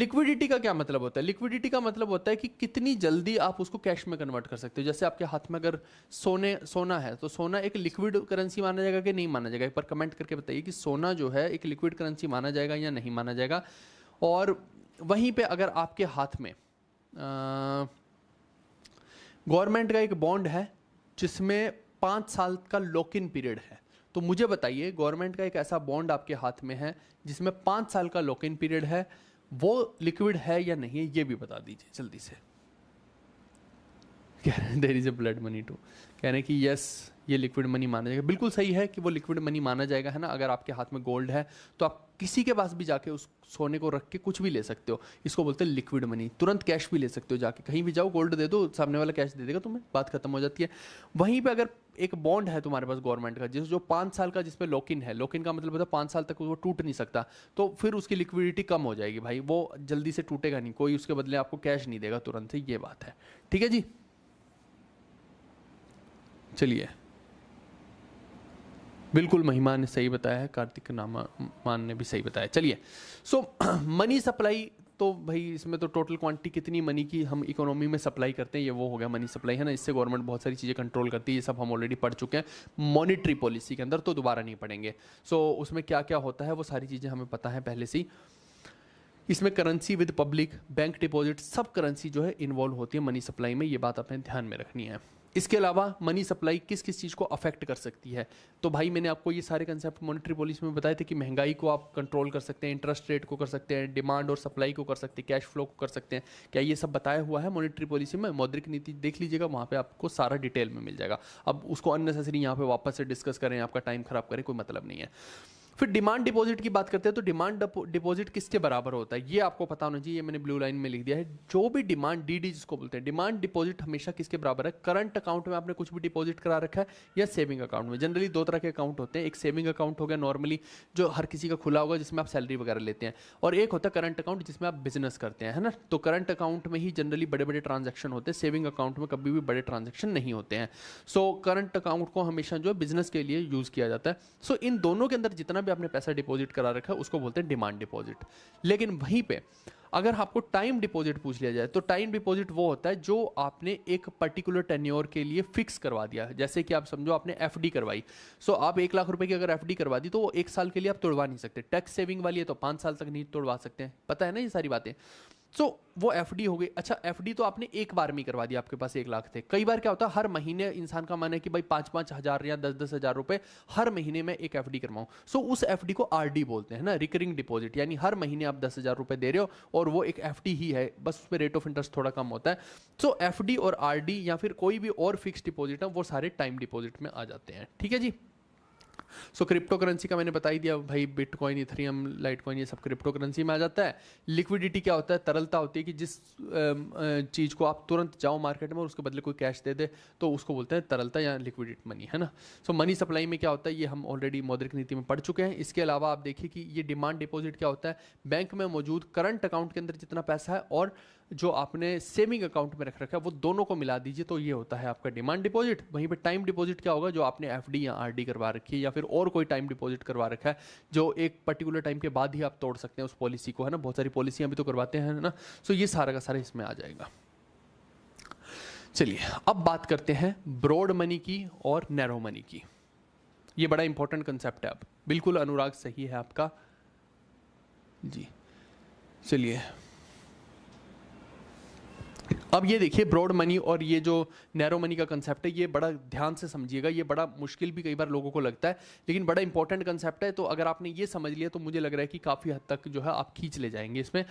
लिक्विडिटी का क्या मतलब होता है? लिक्विडिटी का मतलब होता है कि कितनी जल्दी आप उसको कैश में कन्वर्ट कर सकते हो। जैसे आपके हाथ में अगर सोना है तो सोना एक लिक्विड करेंसी माना जाएगा कि नहीं माना जाएगा? एक बार कमेंट करके बताइए कि सोना जो है एक लिक्विड करेंसी माना जाएगा या नहीं माना जाएगा। और वहीं पे अगर आपके हाथ में गवर्नमेंट का एक बॉन्ड है जिसमें 5 साल का लॉक इन पीरियड है, तो मुझे बताइए गवर्नमेंट का एक ऐसा बॉन्ड आपके हाथ में है जिसमें 5 साल का लॉक इन पीरियड है, वो लिक्विड है या नहीं है? ये भी बता दीजिए जल्दी से। कह रहे हैं there is a blood money too, कह रहे हैं कि यस ये लिक्विड मनी माना जाएगा। बिल्कुल सही है कि वो लिक्विड मनी माना जाएगा, है ना। अगर आपके हाथ में गोल्ड है तो आप किसी के पास भी जाके उस सोने को रख के कुछ भी ले सकते हो। इसको बोलते हैं लिक्विड मनी। तुरंत कैश भी ले सकते हो, जाके कहीं भी जाओ गोल्ड दे दो, सामने वाला कैश दे देगा तुम्हें, बात खत्म हो जाती है। वहीं पे अगर एक बॉन्ड है तुम्हारे पास गवर्नमेंट का जो 5 साल का, जिसमें लॉक इन है, लॉक इन का मतलब होता है 5 साल तक वो टूट नहीं सकता, तो फिर उसकी लिक्विडिटी कम हो जाएगी भाई, वो जल्दी से टूटेगा नहीं, कोई उसके बदले आपको कैश नहीं देगा तुरंत से, ये बात है। ठीक है जी, चलिए। बिल्कुल महिमा ने सही बताया है, कार्तिक मान ने भी सही बताया। चलिए, मनी सप्लाई, तो भाई इसमें तो टोटल क्वांटिटी कितनी मनी की हम इकोनॉमी में सप्लाई करते हैं, ये वो हो गया मनी सप्लाई, है ना। इससे गवर्नमेंट बहुत सारी चीज़ें कंट्रोल करती है, ये सब हम ऑलरेडी पढ़ चुके हैं मॉनेटरी पॉलिसी के अंदर, तो दोबारा नहीं पढ़ेंगे। उसमें क्या क्या होता है वो सारी चीज़ें हमें पता है पहले से ही। इसमें currency with public, bank deposit, सब करेंसी जो है इन्वॉल्व होती है मनी सप्लाई में, ये बात आपने ध्यान में रखनी है। इसके अलावा मनी सप्लाई किस किस चीज़ को अफेक्ट कर सकती है, तो भाई मैंने आपको ये सारे कंसेप्ट मॉनेटरी पॉलिसी में बताए थे कि महंगाई को आप कंट्रोल कर सकते हैं, इंटरेस्ट रेट को कर सकते हैं, डिमांड और सप्लाई को कर सकते हैं, कैश फ्लो को कर सकते हैं। क्या ये सब बताया हुआ है मॉनेटरी पॉलिसी में? मौद्रिक नीति देख लीजिएगा, वहाँ पे आपको सारा डिटेल में मिल जाएगा। अब उसको अननेसेसरी यहाँ पे वापस से डिस्कस करें, आपका टाइम खराब करें, कोई मतलब नहीं है। फिर डिमांड डिपॉजिट की बात करते हैं तो डिमांड डिपॉजिट किसके बराबर होता है ये आपको पता होना चाहिए, ये मैंने ब्लू लाइन में लिख दिया है। जो भी डिमांड डीडी जिसको बोलते हैं, डिमांड डिपॉजिट हमेशा किसके बराबर है? करंट अकाउंट में आपने कुछ भी डिपॉजिट करा रखा है या सेविंग अकाउंट में। जनरली 2 तरह के अकाउंट होते हैं, एक सेविंग अकाउंट हो गया नॉर्मली जो हर किसी का खुला होगा जिसमें आप सैलरी वगैरह लेते हैं, और एक होता है करंट अकाउंट जिसमें आप बिजनेस करते हैं, है ना। तो करंट अकाउंट में ही जनरली बड़े बड़े ट्रांजेक्शन होते हैं, सेविंग अकाउंट में कभी भी बड़े ट्रांजेक्शन नहीं होते हैं। करंट अकाउंट को हमेशा जो है बिजनेस के लिए यूज किया जाता है। इन दोनों के अंदर जितना भी आपने पैसा डिपॉजिट करा रखा है उसको बोलते हैं डिमांड डिपॉजिट। लेकिन वहीं पे अगर आपको टाइम डिपॉजिट पूछ लिया जाए तो टाइम डिपॉजिट वो होता है जो आपने एक पर्टिकुलर टेन्योर के लिए फिक्स करवा दिया। जैसे कि आप समझो आपने एफडी करवाई, सो आप 1 लाख रुपए की अगर एफडी करवा दी तो वो 1 साल के लिए आप तोड़वा नहीं सकते। टैक्स सेविंग वाली है तो 5 साल तक नहीं तोड़वा सकते हैं, पता है ना ये सारी बातें। सो वो एफडी हो गई। अच्छा, एफडी तो आपने एक बार में करवा दिया, आपके पास 1 लाख थे। कई बार क्या होता है हर महीने इंसान का मन है कि भाई 5-5 हज़ार या 10-10 हज़ार रुपए हर महीने में एक एफडी करवाऊं। सो उस एफडी को आरडी बोलते हैं ना, रिकरिंग डिपॉजिट, यानी हर महीने आप 10 हज़ार रुपए दे रहे हो और वो एक एफडी ही है, बस उसमें रेट ऑफ इंटरेस्ट थोड़ा कम होता है। सो एफडी और आरडी या फिर कोई भी और फिक्स डिपॉजिट है वो सारे टाइम डिपॉजिट में आ जाते हैं। ठीक है जी। सो क्रिप्टो करेंसी का मैंने बता ही दिया भाई, बिटकॉइन, इथेरियम, लाइटकॉइन, ये सब क्रिप्टो करेंसी में आ जाता है। लिक्विडिटी क्या होता है? तरलता होती है कि जिस चीज़ को आप तुरंत जाओ मार्केट में और उसके बदले कोई कैश दे दे तो उसको बोलते हैं तरलता या लिक्विडिट मनी, है ना। सो मनी सप्लाई में क्या होता है ये हम ऑलरेडी मौद्रिक नीति में पढ़ चुके हैं। इसके अलावा आप देखिए कि ये डिमांड डिपॉजिट क्या होता है? बैंक में मौजूद करंट अकाउंट के अंदर जितना पैसा है और जो आपने सेविंग अकाउंट में रख रखा है वो दोनों को मिला दीजिए तो ये होता है आपका डिमांड डिपॉजिट। वहीं पे टाइम डिपॉजिट क्या होगा? जो आपने एफडी या आरडी करवा रखी है या फिर और कोई टाइम डिपॉजिट करवा रखा है जो एक पर्टिकुलर टाइम के बाद ही आप तोड़ सकते हैं उस पॉलिसी को, है ना। बहुत सारी पॉलिसियां भी तो करवाते हैं ना। सो ये सारा का सारा इसमें आ जाएगा। चलिए अब बात करते हैं ब्रॉड मनी की और नैरो मनी की। ये बड़ा इंपॉर्टेंट कंसेप्ट है। अब बिल्कुल अनुराग सही है आपका जी। चलिए अब ये देखिए ब्रॉड मनी और ये जो नैरो मनी का कंसेप्ट है ये बड़ा ध्यान से समझिएगा। ये बड़ा मुश्किल भी कई बार लोगों को लगता है लेकिन बड़ा इंपॉर्टेंट कंसेप्ट है। तो अगर आपने ये समझ लिया तो मुझे लग रहा है कि काफ़ी हद तक जो है आप खींच ले जाएंगे इसमें।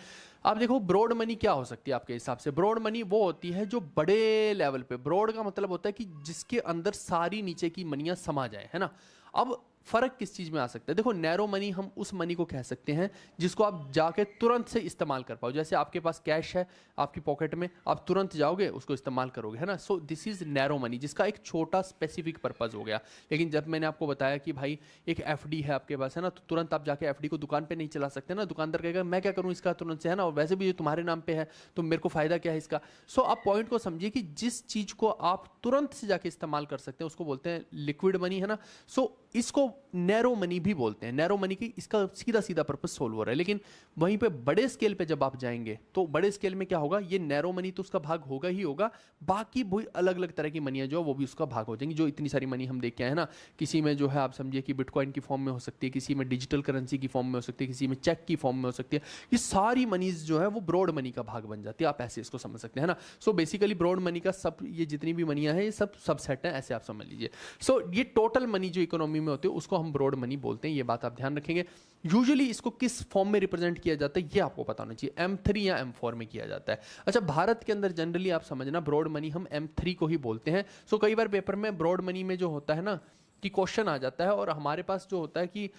आप देखो ब्रॉड मनी क्या हो सकती है आपके हिसाब से? ब्रॉड मनी वो होती है जो बड़े लेवल पे, ब्रॉड का मतलब होता है कि जिसके अंदर सारी नीचे की मनियाँ समा जाए, है ना। अब फर्क किस चीज में आ सकता है? देखो नैरो मनी हम उस मनी को कह सकते हैं जिसको आप जाके तुरंत से इस्तेमाल कर पाओ। जैसे आपके पास कैश है आपकी पॉकेट में, आप तुरंत जाओगे उसको इस्तेमाल करोगे, है ना। So this is narrow money जिसका एक छोटा स्पेसिफिक पर्पज हो गया। लेकिन जब मैंने आपको बताया कि भाई एक एफडी है आपके पास, है ना, तो तुरंत आप जाके एफडी को दुकान पे नहीं चला सकते ना। दुकानदार कहेगा मैं क्या करूं इसका तुरंत से, है ना, और वैसे भी ये तुम्हारे नाम पे है तो मेरे को फायदा क्या है इसका। सो आप पॉइंट को समझिए कि जिस चीज को आप तुरंत से जाके इस्तेमाल कर सकते हैं उसको बोलते हैं लिक्विड मनी, है ना। सो इसको नैरो मनी भी बोलते हैं। नैरो मनी की इसका सीधा सीधा पर्पस सोल्व हो रहा है। लेकिन वहीं पे बड़े स्केल पे जब आप जाएंगे तो बड़े स्केल में क्या होगा? ये नैरो मनी तो उसका भाग होगा ही होगा, बाकी वही अलग अलग तरह की मनियां जो वो भी उसका भाग हो जाएंगी। जो इतनी सारी मनी हम देख के आए हैं ना, किसी में जो है आप समझिए कि बिटकॉइन की फॉर्म में हो सकती है, किसी में डिजिटल करेंसी की फॉर्म में हो सकती है, किसी में चेक की फॉर्म में हो सकती है। ये सारी मनीज जो है वो ब्रॉड मनी का भाग बन जाती है। आप ऐसे इसको समझ सकते हैं, है ना। सो बेसिकली ब्रॉड मनी का सब ये जितनी भी मनियां हैं ये सब सबसेट है, ऐसे आप समझ लीजिए। सो ये टोटल मनी जो इकोनॉमी में होती है उसको हम ब्रॉड मनी बोलते हैं। ये बात आप ध्यान रखेंगे। यूजुअली इसको किस फॉर्म में रिप्रेजेंट किया जाता है ये आपको पता होना चाहिए। M3 या M4 में किया जाता है। अच्छा, भारत के अंदर जनरली आप समझना ब्रॉड मनी हम M3 को ही बोलते हैं। सो कई बार पेपर में ब्रॉड मनी में जो होता है ना कि क्वेश्चन आ जाता है और हमारे पास जो होता है कि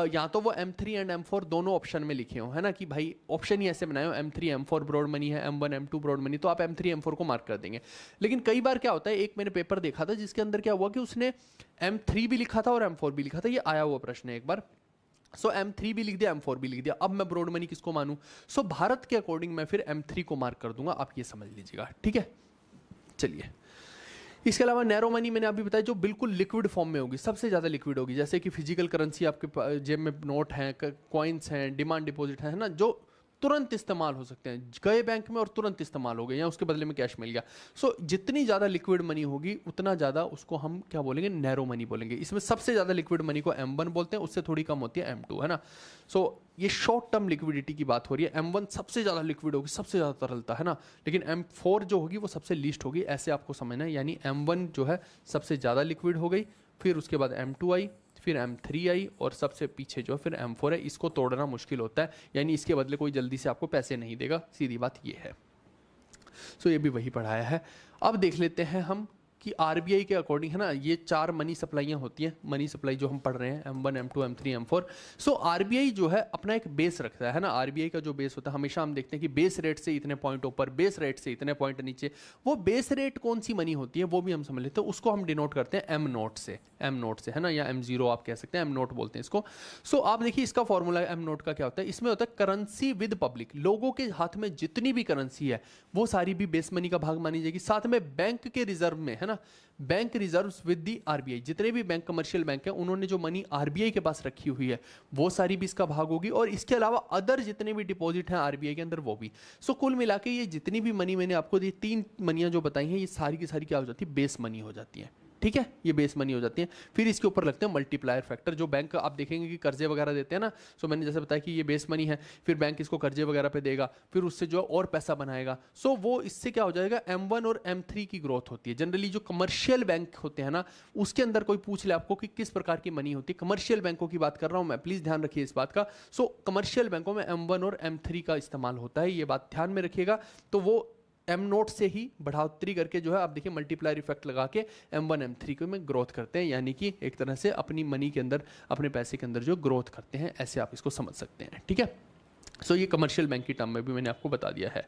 या तो वो M3 एंड M4 दोनों ऑप्शन में लिखे हो, है ना, कि भाई ऑप्शन ही ऐसे बनाए हो M3 M4 ब्रॉड मनी है, M1 M2 ब्रॉड मनी, तो आप M3 M4 को मार्क कर देंगे। लेकिन कई बार क्या होता है, एक मैंने पेपर देखा था जिसके अंदर क्या हुआ कि उसने M3 भी लिखा था और M4 भी लिखा था। ये आया हुआ प्रश्न है एक बार। सो M3 भी लिख दिया, M4 भी लिख दिया। अब मैं ब्रॉड मनी किसको मानूं? सो भारत के अकॉर्डिंग मैं फिर M3 को मार्क कर दूंगा। आप ये समझ लीजिएगा, ठीक है। चलिए इसके अलावा नैरो मनी मैंने अभी बताया जो बिल्कुल लिक्विड फॉर्म में होगी, सबसे ज़्यादा लिक्विड होगी, जैसे कि फिजिकल करेंसी आपके जेब में नोट हैं, कॉइन्स हैं, डिमांड डिपॉजिट है ना, जो तुरंत इस्तेमाल हो सकते हैं। गए बैंक में और तुरंत इस्तेमाल हो गए या उसके बदले में कैश मिल गया। सो जितनी ज़्यादा लिक्विड मनी होगी उतना ज़्यादा उसको हम क्या बोलेंगे? नैरो मनी बोलेंगे। इसमें सबसे ज़्यादा लिक्विड मनी को M1 बोलते हैं, उससे थोड़ी कम होती है M2, है ना। सो ये शॉर्ट टर्म लिक्विडिटी की बात हो रही है। M1 सबसे ज़्यादा लिक्विड होगी, सबसे ज़्यादा तरलता, है ना, लेकिन M4 जो होगी वो सबसे लीस्ट होगी। ऐसे आपको समझना है, यानी M1 जो है सबसे ज़्यादा लिक्विड हो गई, फिर उसके बाद M2 आई, फिर M3 आई और सबसे पीछे जो फिर M4 है। इसको तोड़ना मुश्किल होता है, यानी इसके बदले कोई जल्दी से आपको पैसे नहीं देगा, सीधी बात ये है। सो ये भी वही पढ़ाया है। अब देख लेते हैं हम कि आरबीआई के अकॉर्डिंग, है ना, ये 4 मनी सप्लाइयाँ होती हैं। मनी सप्लाई जो हम पढ़ रहे हैं M1 M2 M3 M4। So RBI जो है अपना एक बेस रखता है ना। आरबीआई का जो बेस होता है, हमेशा हम देखते हैं कि बेस रेट से इतने पॉइंट ऊपर, बेस रेट से इतने पॉइंट नीचे। वो बेस रेट कौन सी मनी होती है वो भी हम समझ लेते हैं। उसको हम डिनोट करते हैं M नोट से, है ना, या M0 आप कह सकते हैं, M नोट बोलते हैं इसको। सो आप देखिए इसका फॉर्मूला M नोट का क्या होता है। इसमें होता है करेंसी विद पब्लिक, लोगों के हाथ में जितनी भी करेंसी है वो सारी भी बेस मनी का भाग मानी जाएगी। साथ में बैंक के रिजर्व में, है ना, ना, bank reserves with the RBI, जितने भी बैंक कमर्शियल बैंक हैं उन्होंने जो मनी आरबीआई के पास रखी हुई है वो सारी भी इसका भाग होगी, और इसके अलावा अदर जितने भी डिपॉजिट हैं आरबीआई के अंदर वो भी। सो कुल मिला के ये जितनी भी मनी मैंने आपको ये 3 मनियां जो बताई हैं ये सारी की सारी क्या हो जाती है, बेस मनी हो जाती है। ठीक है, ये बेस मनी हो जाती है। फिर इसके ऊपर लगते हैं मल्टीप्लायर फैक्टर, जो बैंक आप देखेंगे कि कर्जे वगैरह देते हैं ना, सो मैंने जैसे बताया कि ये बेस मनी है, फिर बैंक इसको कर्जे वगैरह पे देगा, फिर उससे जो और पैसा बनाएगा, सो वो इससे क्या हो जाएगा, M1 और M3 की ग्रोथ होती है। जनरली जो कमर्शियल बैंक होते हैं ना, उसके अंदर कोई पूछ ले आपको कि किस प्रकार की मनी होती है, कमर्शियल बैंकों की बात कर रहा हूं मैं, प्लीज ध्यान रखिए इस बात का। सो कमर्शियल बैंकों में M1 और M3 का इस्तेमाल होता है, ये बात ध्यान में रखिएगा। तो वो M नोट से ही बढ़ोतरी करके जो है आप देखिए मल्टीप्लायर इफेक्ट लगा के M1 M3 को में ग्रोथ करते हैं, यानी कि एक तरह से अपनी मनी के अंदर, अपने पैसे के अंदर जो ग्रोथ करते हैं, ऐसे आप इसको समझ सकते हैं। ठीक है, सो ये कमर्शियल बैंक की टर्म में भी मैंने आपको बता दिया है।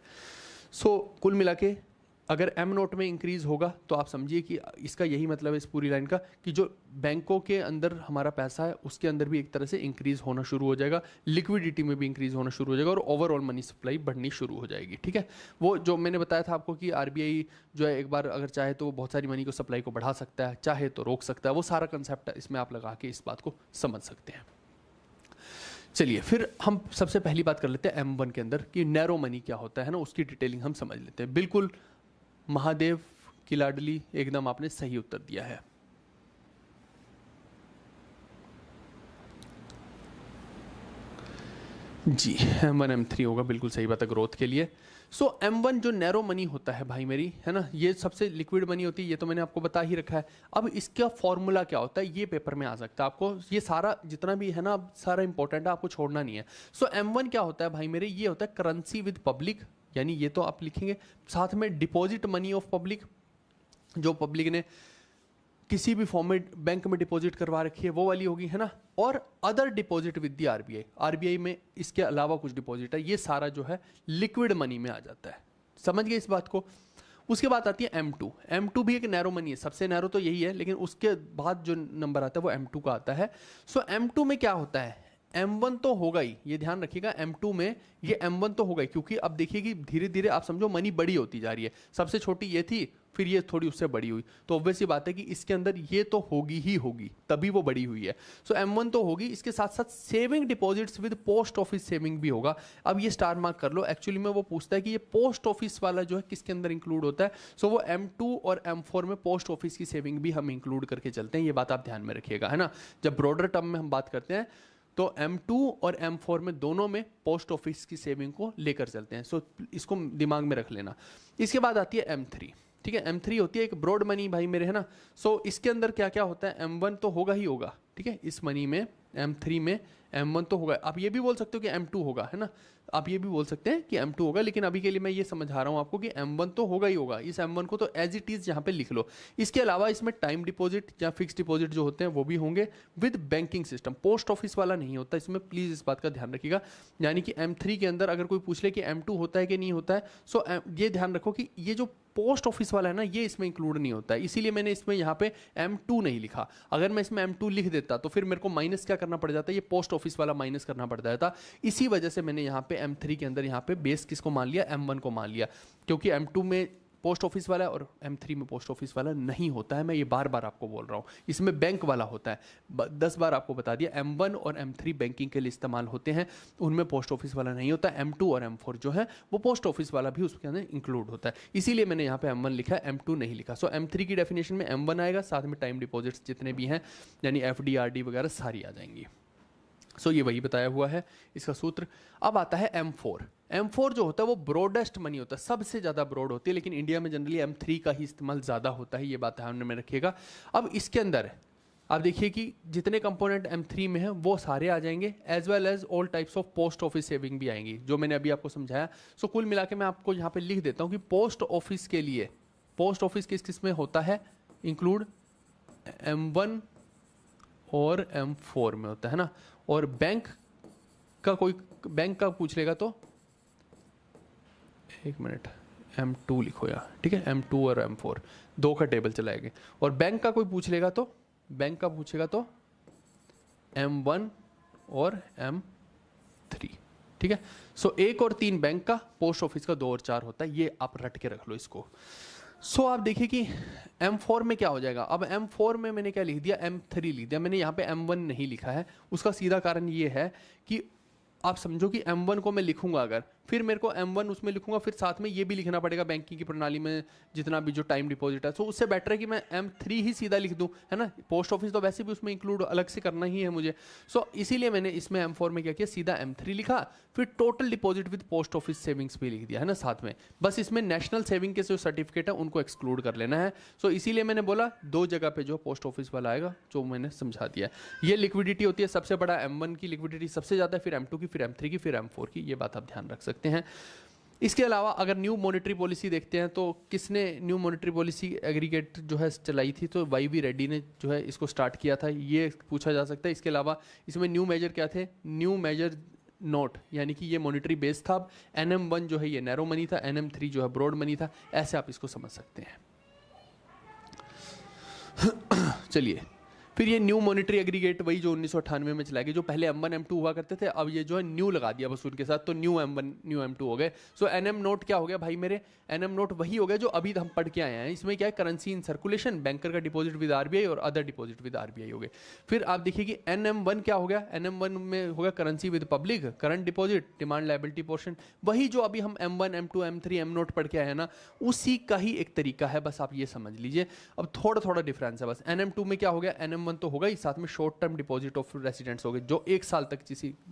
सो कुल मिला के अगर M नोट में इंक्रीज होगा तो आप समझिए कि इसका यही मतलब है इस पूरी लाइन का, कि जो बैंकों के अंदर हमारा पैसा है उसके अंदर भी एक तरह से इंक्रीज होना शुरू हो जाएगा, लिक्विडिटी में भी इंक्रीज होना शुरू हो जाएगा, और ओवरऑल मनी सप्लाई बढ़नी शुरू हो जाएगी। ठीक है, वो जो मैंने बताया था आपको कि आरबीआई जो है एक बार अगर चाहे तो बहुत सारी मनी को सप्लाई को बढ़ा सकता है, चाहे तो रोक सकता है, वो सारा कंसेप्ट इसमें आप लगा के इस बात को समझ सकते हैं। चलिए फिर हम सबसे पहली बात कर लेते हैं M1 के अंदर कि नैरो मनी क्या होता है ना, उसकी डिटेलिंग हम समझ लेते हैं। बिल्कुल महादेव की लाडली, एकदम आपने सही उत्तर दिया है। जी, M1 M3 होगा, बिल्कुल सही बात है ग्रोथ के लिए। सो M1 जो नैरो मनी होता है भाई मेरी, है ना, ये सबसे लिक्विड मनी होती है, ये तो मैंने आपको बता ही रखा है। अब इसका फॉर्मूला क्या होता है ये पेपर में आ सकता है आपको, ये सारा जितना भी है ना सारा इंपॉर्टेंट है, आपको छोड़ना नहीं है। सो M1 क्या होता है भाई मेरे, ये होता है करेंसी विद पब्लिक, यानी ये तो आप लिखेंगे, साथ में डिपॉजिट मनी ऑफ पब्लिक, जो पब्लिक ने किसी भी फॉर्म में बैंक में डिपॉजिट करवा रखी है वो वाली होगी, है ना, और other deposit with the RBI, RBI में इसके अलावा कुछ डिपॉजिट है, ये सारा जो है लिक्विड मनी में आ जाता है। समझ गए इस बात को। उसके बाद आती है M2। M2 भी एक नैरो मनी है, सबसे नैरो तो यही है, लेकिन उसके बाद जो नंबर आता है वो M2 का आता है। सो M2 में क्या होता है, M1 तो होगा ही, ये ध्यान रखिएगा, M2 में ये M1 तो होगा ही, क्योंकि अब देखिए कि धीरे धीरे आप समझो मनी बड़ी होती जा रही है, सबसे छोटी ये थी, फिर ये थोड़ी उससे बड़ी हुई, तो ऑब्वियस सी बात है कि इसके अंदर ये तो होगी ही होगी, तभी वो बड़ी हुई है। सो M1 तो होगी, इसके साथ साथ saving deposits with post office saving भी होगा। अब ये स्टार मार्क कर लो, एक्चुअली में वो पूछता है कि ये पोस्ट ऑफिस वाला जो है किसके अंदर इंक्लूड होता है। सो वो M2 और M4 में पोस्ट ऑफिस की सेविंग भी हम इंक्लूड करके चलते हैं, ये बात आप ध्यान में रखिएगा, है ना। जब ब्रॉडर टर्म में हम बात करते हैं तो M2 और M4 में दोनों में पोस्ट ऑफिस की सेविंग को लेकर चलते हैं। सो इसको दिमाग में रख लेना। इसके बाद आती है M3। ठीक है, M3 होती है एक ब्रॉड मनी भाई मेरे, है ना। सो इसके अंदर क्या क्या होता है, M1 तो होगा ही होगा, ठीक है, इस मनी में M3 में M1 तो होगा। आप ये भी बोल सकते हो कि M2 होगा, है ना, आप ये भी बोल सकते हैं कि M2 होगा, लेकिन अभी के लिए मैं ये समझा रहा हूँ आपको कि M1 तो होगा ही होगा। इस M1 को तो एज इट इज यहाँ पे लिख लो। इसके अलावा इसमें टाइम डिपॉजिट या फिक्स डिपॉजिट जो होते हैं वो भी होंगे with banking system, post office वाला नहीं होता इसमें, प्लीज इस बात का ध्यान रखिएगा। यानी कि M3 के अंदर अगर कोई पूछ ले कि M2 होता है कि नहीं होता है, सो ये ध्यान रखो कि ये जो पोस्ट ऑफिस वाला है ना ये इसमें इंक्लूड नहीं होता है, इसीलिए मैंने इसमें यहाँ पे M2 नहीं लिखा। अगर मैं इसमें M2 लिख देता तो फिर मेरे को माइनस क्या करना पड़ जाता, ये पोस्ट ऑफिस वाला माइनस करना पड़ जाता। इसी वजह से मैंने यहाँ पे M3 के अंदर यहाँ पे बेस किसको मान लिया, M1 को मान लिया, क्योंकि M2 में पोस्ट ऑफिस वाला है और M3 में पोस्ट ऑफिस वाला नहीं होता है। मैं ये बार बार आपको बोल रहा हूँ, इसमें बैंक वाला होता है। 10 बार आपको बता दिया, M1 और M3 बैंकिंग के लिए इस्तेमाल होते हैं, उनमें पोस्ट ऑफिस वाला नहीं होता। M2 और M4 जो है वो पोस्ट ऑफिस वाला भी उसके अंदर इंक्लूड होता है, इसीलिए मैंने यहाँ पे M1 लिखा है, M2 नहीं लिखा। सो M3 की डेफिनेशन में M1 आएगा, साथ में टाइम डिपॉजिट्स जितने भी हैं यानी FD RD वगैरह सारी आ जाएंगी। सो ये वही बताया हुआ है इसका सूत्र। अब आता है M4। M4 जो होता है वो ब्रॉडेस्ट मनी होता है, सबसे ज़्यादा ब्रॉड होती है, लेकिन इंडिया में जनरली M3 का ही इस्तेमाल ज़्यादा होता है, ये बात ध्यान में रखिएगा। अब इसके अंदर आप देखिए कि जितने कंपोनेंट M3 में हैं वो सारे आ जाएंगे, as well as all types of post office saving भी आएंगी, जो मैंने अभी आपको समझाया। सो कुल मिला के मैं आपको यहाँ पे लिख देता हूँ कि पोस्ट ऑफिस के लिए, पोस्ट ऑफिस किस किस में होता है इंक्लूड, M1 और M4 में होता है ना। और बैंक का कोई बैंक का पूछ लेगा तो एक मिनट, M2 लिखो यार, ठीक है, M2 और M4 दो का टेबल चलाएंगे। और बैंक का कोई पूछ लेगा तो, बैंक का पूछेगा तो M1 और M3, ठीक है। सो 1 और 3 बैंक का, पोस्ट ऑफिस का 2 और 4 होता है, ये आप रट के रख लो इसको। सो आप देखिए कि M4 में क्या हो जाएगा। अब M4 में मैंने क्या लिख दिया, M3 लिख दिया, मैंने यहाँ पे M1 नहीं लिखा है। उसका सीधा कारण ये है कि आप समझो कि M1 को मैं लिखूंगा अगर, फिर मेरे को M1 उसमें लिखूंगा, फिर साथ में ये भी लिखना पड़ेगा बैंकिंग की प्रणाली में जितना भी जो टाइम डिपॉजिट है। तो उससे बेटर है कि मैं M3 ही सीधा लिख दूं, है ना। पोस्ट ऑफिस तो वैसे भी उसमें इंक्लूड अलग से करना ही है मुझे। सो इसीलिए मैंने इसमें M4 में क्या किया, सीधा M3 लिखा, फिर total deposit with post office savings भी लिख दिया, है ना साथ में। बस इसमें नेशनल सेविंग के जो सर्टिफिकेट है उनको एक्सक्लूड कर लेना है। सो इसीलिए मैंने बोला दो जगह पे जो पोस्ट ऑफिस वाला आएगा, जो मैंने समझा दिया। ये लिक्विडिटी होती है सबसे बड़ा, M1 की लिक्विडिटी सबसे ज़्यादा, फिर M2 की, फिर M3 की, फिर M4 की। ये बात आप ध्यान रख सकते हैं। इसके अलावा अगर न्यू मॉनेटरी पॉलिसी देखते हैं तो किसने न्यू मॉनेटरी पॉलिसी एग्रीगेट जो है चलाई थी, तो YV रेड्डी ने जो है इसको स्टार्ट किया था, ये पूछा जा सकता है। इसके अलावा इसमें न्यू मेजर क्या थे, न्यू मेजर नोट, यानी कि ये मॉनेटरी बेस था। NM1 जो है ये नैरो मनी था, NM3 जो है ब्रॉड मनी था। ऐसे आप इसको समझ सकते हैं। चलिए, फिर ये न्यू मॉनेटरी एग्रीगेट वही जो 1998 में चलाए गए, जो पहले M1 M2 हुआ करते थे, अब ये जो है न्यू लगा दिया बस उनके साथ, तो न्यू M1 न्यू M2 हो गए। सो NM नोट क्या हो गया भाई मेरे, NM नोट वही हो गया जो अभी हम पढ़ के आए हैं। इसमें क्या है, करेंसी इन सर्कुलेशन, बैंकर का डिपॉजिट विद RBI और अदर डिपॉजिट विद RBI हो गए। फिर आप देखिए कि NM1 क्या हो गया, NM1 में हो गया currency with public, current deposit, demand liability portion, वही जो अभी हम M1 M2 M3 M note पढ़ के आए हैं ना, उसी का ही एक तरीका है, बस आप ये समझ लीजिए। अब थोड़ा थोड़ा डिफरेंस है बस। NM2 में क्या हो गया, NM1 तो होगा ही, साथ में short term deposit of residents हो गए, जो एक साल तक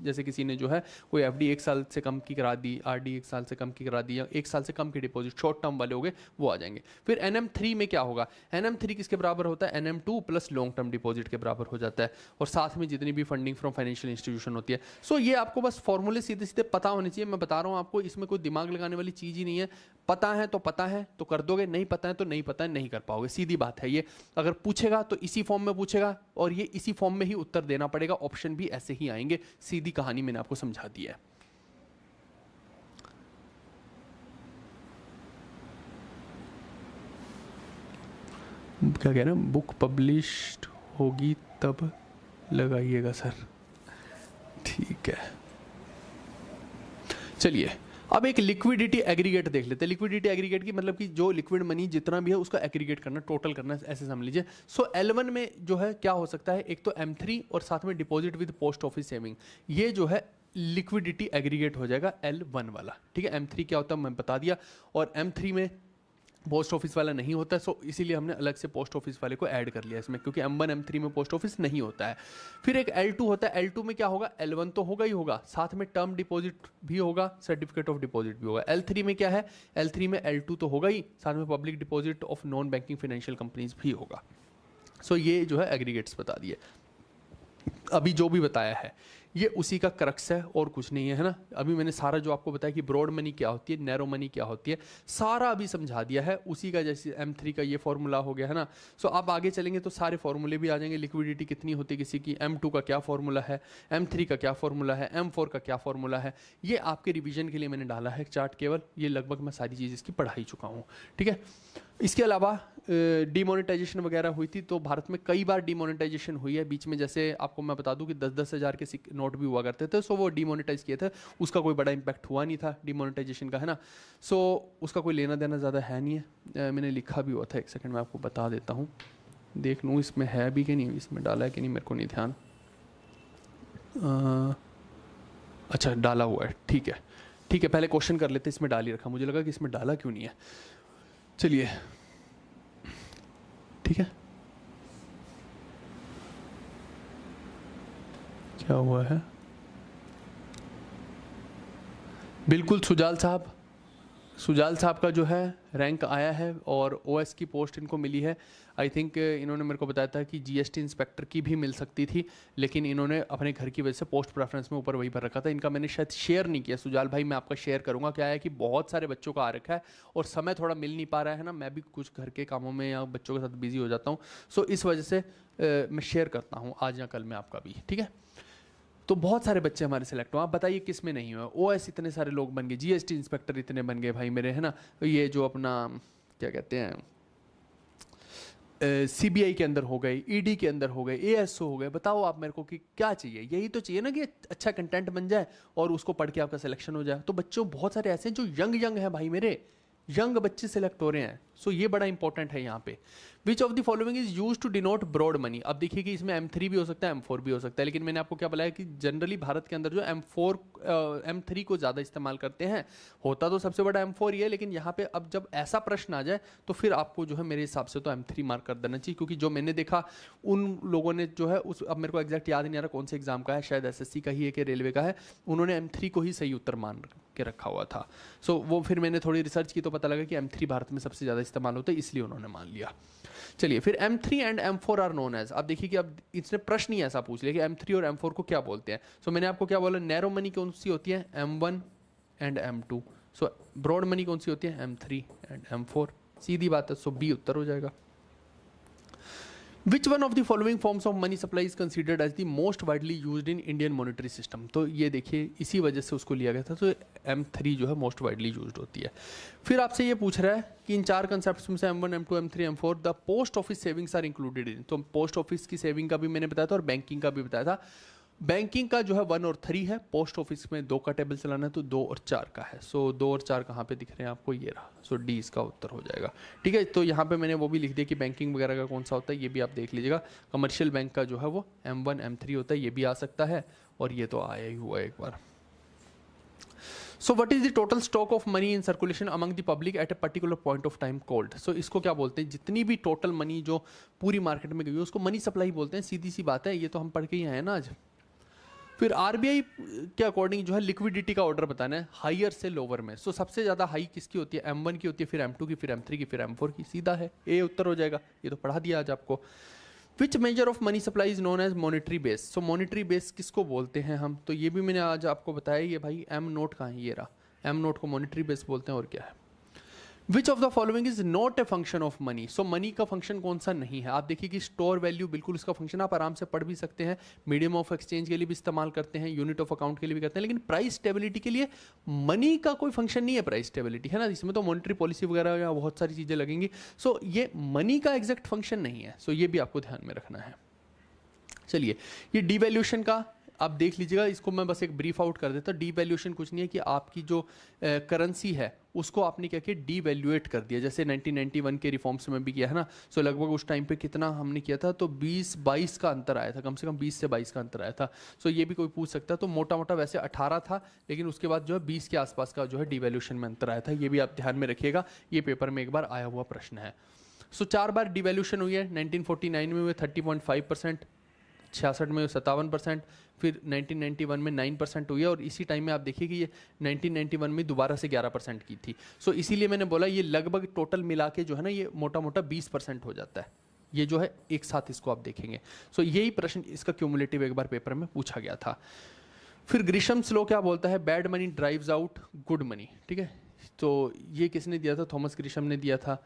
जैसे किसी ने जो है कोई FD एक साल से कम की करा दी, RD एक साल से कम की करा दी, या एक साल से कम की डिपॉजिट शॉर्ट टर्म वाले हो गए, वो आ जाएंगे। फिर NM3 में क्या होगा, NM3 किसके बराबर होता है, NM2 plus long term deposit के बराबर हो जाता है, और साथ में जितनी भी फंडिंग फ्रॉम फाइनेंशियल इंस्टीट्यूशन होती है। सो ये आपको बस फॉर्मूले सीधे सीधे पता होने चाहिए। मैं बता रहा हूँ आपको, इसमें कोई दिमाग लगाने वाली चीज़ ही नहीं है। पता है तो कर दोगे, नहीं पता है तो नहीं पता है, नहीं कर पाओगे, सीधी बात है ये। अगर पूछेगा तो इसी फॉर्म में पूछेगा, और ये इसी फॉर्म में ही उत्तर देना पड़ेगा, ऑप्शन भी ऐसे ही आएंगे। सीधी कहानी मैंने आपको समझा दी है। क्या कह रहे हैं, बुक पब्लिश्ड होगी तब लगाइएगा सर, ठीक है। चलिए, अब एक लिक्विडिटी एग्रीगेट देख लेते हैं। लिक्विडिटी एग्रीगेट की मतलब कि जो लिक्विड मनी जितना भी है उसका एग्रीगेट करना, टोटल करना, ऐसे समझ लीजिए। सो L1 में जो है क्या हो सकता है, एक तो M3 और साथ में deposit with post office saving, ये जो है लिक्विडिटी एग्रीगेट हो जाएगा L1 वाला, ठीक है। M3 क्या होता है मैं बता दिया, और M3 में पोस्ट ऑफिस वाला नहीं होता है, सो इसीलिए हमने अलग से पोस्ट ऑफिस वाले को ऐड कर लिया इसमें, क्योंकि M1 M3 में पोस्ट ऑफिस नहीं होता है। फिर एक L2 होता है, L2 में क्या होगा, L1 तो होगा ही होगा, साथ में टर्म डिपॉजिट भी होगा, सर्टिफिकेट ऑफ डिपॉजिट भी होगा। L3 में क्या है, L3 में L2 तो होगा ही, साथ में public deposit of non banking financial companies भी होगा। सो ये जो है एग्रीगेट्स बता दिए। अभी जो भी बताया है ये उसी का क्रक्स है और कुछ नहीं है ना। अभी मैंने सारा जो आपको बताया कि ब्रॉड मनी क्या होती है, नैरो मनी क्या होती है, सारा अभी समझा दिया है उसी का। जैसे M3 का ये फॉर्मूला हो गया है ना। सो आप आगे चलेंगे तो सारे फॉर्मूले भी आ जाएंगे। लिक्विडिटी कितनी होती है किसी की, M2 का क्या फॉर्मूला है, M3 का क्या फॉर्मूला है, M4 का क्या फॉर्मूला है, ये आपके रिविजन के लिए मैंने डाला है चार्ट केवल। ये लगभग मैं सारी चीज़ इसकी पढ़ा ही चुका हूँ, ठीक है। इसके अलावा डीमोनेटाइजेशन वगैरह हुई थी, तो भारत में कई बार डीमोनेटाइजेशन हुई है बीच में। जैसे आपको मैं बता दूं कि 10-10 हज़ार के नोट भी हुआ करते थे, सो वो डीमोनेटाइज किए थे, उसका कोई बड़ा इम्पैक्ट हुआ नहीं था डीमोनेटाइजेशन का, है ना। सो उसका कोई लेना देना ज़्यादा है नहीं है। मैंने लिखा भी हुआ था, एक सेकंड मैं आपको बता देता हूँ, देख लूँ इसमें है भी कि नहीं, इसमें डाला है कि नहीं मेरे को नहीं ध्यान। अच्छा डाला हुआ है, ठीक है ठीक है। पहले क्वेश्चन कर लेते, इसमें डाल ही रखा, मुझे लगा कि इसमें डाला क्यों नहीं है। चलिए ठीक है, क्या हुआ है, बिल्कुल सुजाल साहब का जो है रैंक आया है और OS की पोस्ट इनको मिली है। आई थिंक इन्होंने मेरे को बताया था कि GST इंस्पेक्टर की भी मिल सकती थी, लेकिन इन्होंने अपने घर की वजह से पोस्ट प्रेफरेंस में ऊपर वही भर रखा था। इनका मैंने शायद शेयर नहीं किया। सुजाल भाई मैं आपका शेयर करूंगा। क्या है कि बहुत सारे बच्चों का आ रखा है और समय थोड़ा मिल नहीं पा रहा है ना, मैं भी कुछ घर के कामों में या बच्चों के साथ बिजी हो जाता हूँ। सो इस वजह से मैं शेयर करता हूँ आज या कल में आपका भी, ठीक है। तो बहुत सारे बच्चे हमारे सेलेक्ट हुए। आप बताइए किस में नहीं हुआ। OS इतने सारे लोग बन गए, GST इंस्पेक्टर इतने बन गए भाई मेरे, है ना। ये जो अपना क्या कहते हैं CBI के अंदर हो गए, ED के अंदर हो गए, ASO हो गए। बताओ आप मेरे को कि क्या चाहिए, यही तो चाहिए ना कि अच्छा कंटेंट बन जाए और उसको पढ़ के आपका सिलेक्शन हो जाए। तो बच्चों बहुत सारे ऐसे हैं जो यंग है भाई मेरे, यंग बच्चे सेलेक्ट हो रहे हैं। सो ये बड़ा इंपॉर्टेंट है यहाँ पे। Which of the following is use to denote broad money. अब देखिए कि इसमें M3 भी हो सकता है, M4 भी हो सकता है, लेकिन मैंने आपको क्या बताया कि जनरली भारत के अंदर जो M3 को ज़्यादा इस्तेमाल करते हैं। होता तो सबसे बड़ा M4 ही है, लेकिन यहाँ पे अब जब ऐसा प्रश्न आ जाए तो फिर आपको जो है मेरे हिसाब से तो M3 मार्क कर देना चाहिए, क्योंकि जो मैंने देखा उन लोगों ने जो है उस, अब मेरे को एग्जैक्ट याद नहीं आ रहा कौन से एग्जाम का है, शायद SSC का ही है कि रेलवे का है, उन्होंने M3 को ही सही उत्तर मान के रखा हुआ था। सो वो फिर मैंने थोड़ी रिसर्च की तो पता लगा कि M3 भारत में सबसे ज़्यादा इस्तेमाल होता है, इसलिए उन्होंने मान लिया। चलिए फिर M3 and M4 are known as. अब देखिए कि अब इसने प्रश्न ही ऐसा पूछ लिया कि M3 और M4 को क्या बोलते हैं। सो मैंने आपको क्या बोला, नैरो मनी कौन सी होती है, M1 and M2। So broad money कौन सी होती है, M3 एंड M4। सीधी बात है, सो B उत्तर हो जाएगा। Which one of the following forms of money supply is considered as the most widely used in Indian monetary system? तो ये देखिए इसी वजह से उसको लिया गया था, तो M3 जो है मोस्ट वाइडली यूज्ड होती है। फिर आपसे ये पूछ रहा है कि इन चार कंसेप्ट्स में से M1, M2, M3, M4 the post office savings are included in. तो पोस्ट ऑफिस की सेविंग का भी मैंने बताया था और बैंकिंग का भी बताया था। बैंकिंग का जो है 1 और 3 है, पोस्ट ऑफिस में 2 का टेबल चलाना है तो 2 और 4 का है। सो 2 और 4 कहाँ पे दिख रहे हैं आपको, ये रहा। सो डी इसका उत्तर हो जाएगा। ठीक है, तो यहाँ पे मैंने वो भी लिख दिया कि बैंकिंग वगैरह का कौन सा होता है, ये भी आप देख लीजिएगा। कमर्शियल बैंक का जो है वो M1, M3 होता है, ये भी आ सकता है और ये तो आया ही हुआ एक बार। So what is the total stock of money in circulation among the public at a particular point of time called. So इसको क्या बोलते हैं, जितनी भी टोटल मनी जो पूरी मार्केट में गई है उसको मनी सप्लाई बोलते हैं। सीधी सी बात है, ये तो हम पढ़ के ही आए हैं ना आज। फिर RBI के अकॉर्डिंग जो है लिक्विडिटी का ऑर्डर बताना है हायर से लोअर में। सो सबसे ज़्यादा हाई किसकी होती है, M1 की होती है, फिर M2 की, फिर M3 की, फिर M4 की। सीधा है, ए उत्तर हो जाएगा। ये तो पढ़ा दिया आज आपको। Which measure of money supply is known as monetary base. So monetary base किसको बोलते हैं हम, तो ये भी मैंने आज आपको बताया। ये भाई M नोट कहाँ है, ये रहा। M नोट को मॉनिटरी बेस बोलते हैं, और क्या है। विच of the following is not a function of money. So money का फंक्शन कौन सा नहीं है। आप देखिए कि स्टोर वैल्यू बिल्कुल उसका फंक्शन आप आराम से पढ़ भी सकते हैं, मीडियम ऑफ एक्सचेंज के लिए भी इस्तेमाल करते हैं, यूनिट ऑफ अकाउंट के लिए भी करते हैं, लेकिन प्राइस स्टेबिलिटी के लिए मनी का कोई फंक्शन नहीं है। प्राइस स्टेबिलिटी है ना, इसमें तो मॉनिटरी पॉलिसी वगैरह या बहुत सारी चीज़ें लगेंगी। सो ये मनी का एग्जैक्ट फंक्शन नहीं है। सो ये भी आपको ध्यान में रखना है। चलिए, ये डिवैल्यूएशन का आप देख लीजिएगा, इसको मैं बस एक ब्रीफ आउट कर देता हूँ। डीवैल्यूएशन कुछ नहीं है कि आपकी जो करेंसी है उसको आपने क्या किया, डीवैल्यूएट कर दिया। जैसे 1991 के रिफॉर्म्स में भी किया है ना। सो लगभग उस टाइम पे कितना हमने किया था, तो 20-22 का अंतर आया था, कम से कम 20 से 22 का अंतर आया था। सो ये भी कोई पूछ सकता है। तो मोटा मोटा वैसे 18 था, लेकिन उसके बाद जो है 20 के आसपास का जो है डीवैल्यूएशन में अंतर आया था। ये भी आप ध्यान में रखिएगा, ये पेपर में एक बार आया हुआ प्रश्न है। सो 4 बार डीवैल्यूएशन हुई है। 1949 में हुए 30.5%, 66 में 57%, फिर 1991 में 9% हुई है, और इसी टाइम में आप देखिए कि ये 1991 में दोबारा से 11% की थी। सो इसीलिए मैंने बोला ये लगभग टोटल मिला के जो है ना ये मोटा मोटा 20% हो जाता है। ये जो है एक साथ इसको आप देखेंगे। सो यही प्रश्न इसका क्यूमुलेटिव एक बार पेपर में पूछा गया था। फिर ग्रिशम्स लॉ क्या बोलता है, bad money drives out good money. ठीक है, तो ये किसने दिया था, थॉमस ग्रिशम ने दिया था।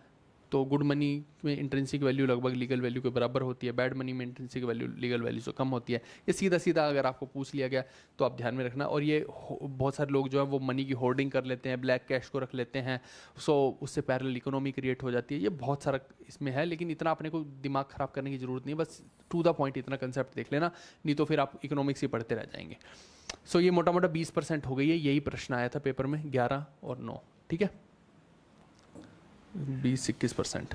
तो गुड मनी में इंट्रिंसिक वैल्यू लगभग लीगल वैल्यू के बराबर होती है, बैड मनी में इंट्रिंसिक वैल्यू लीगल वैल्यू से कम होती है। ये सीधा सीधा अगर आपको पूछ लिया गया तो आप ध्यान में रखना। और ये बहुत सारे लोग जो है वो मनी की होर्डिंग कर लेते हैं, ब्लैक कैश को रख लेते हैं। सो उससे पैरेलल इकोनॉमी क्रिएट हो जाती है। ये बहुत सारा इसमें है, लेकिन इतना अपने को दिमाग ख़राब करने की ज़रूरत नहीं है। बस टू द पॉइंट इतना कंसेप्ट देख लेना, नहीं तो फिर आप इकोनॉमिक्स ही पढ़ते रह जाएंगे। सो ये मोटा मोटा 20% हो गई है। यही प्रश्न आया था पेपर में, 11 और 9। ठीक है, 20-21%।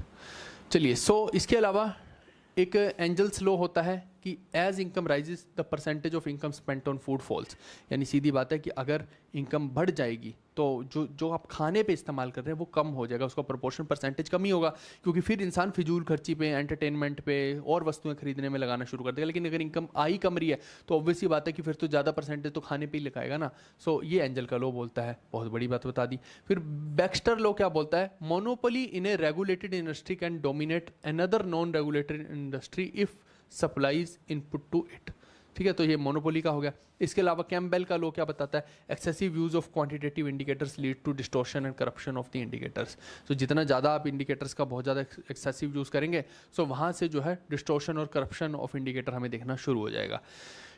चलिए, सो इसके अलावा एक एंजल्स लॉ होता है कि as income rises the percentage of income spent on food falls. यानी सीधी बात है कि अगर इनकम बढ़ जाएगी तो जो आप खाने पे इस्तेमाल कर रहे हैं वो कम हो जाएगा, उसका प्रोपोर्शन परसेंटेज कम ही होगा, क्योंकि फिर इंसान फिजूल खर्ची पे, एंटरटेनमेंट पे और वस्तुएं खरीदने में लगाना शुरू कर देगा। लेकिन अगर इनकम आई कम रही है तो ऑब्वियसली बात है कि फिर तो ज़्यादा परसेंटेज तो खाने पे ही लगाएगा ना। सो ये एंजल का लॉ बोलता है, बहुत बड़ी बात बता दी। फिर बैक्स्टर लॉ क्या बोलता है, monopoly in a regulated industry can dominate another non regulated industry if supplies input to it. ठीक है, तो ये मोनोपोली का हो गया। इसके अलावा कैम्पबेल का लॉ क्या बताता है, excessive use of quantitative indicators lead to distortion and corruption of the indicators. तो जितना ज़्यादा आप इंडिकेटर्स का बहुत ज़्यादा एक्सेसिव यूज़ करेंगे, सो वहाँ से जो है डिस्टॉर्शन और करप्शन ऑफ इंडिकेटर हमें देखना शुरू हो जाएगा।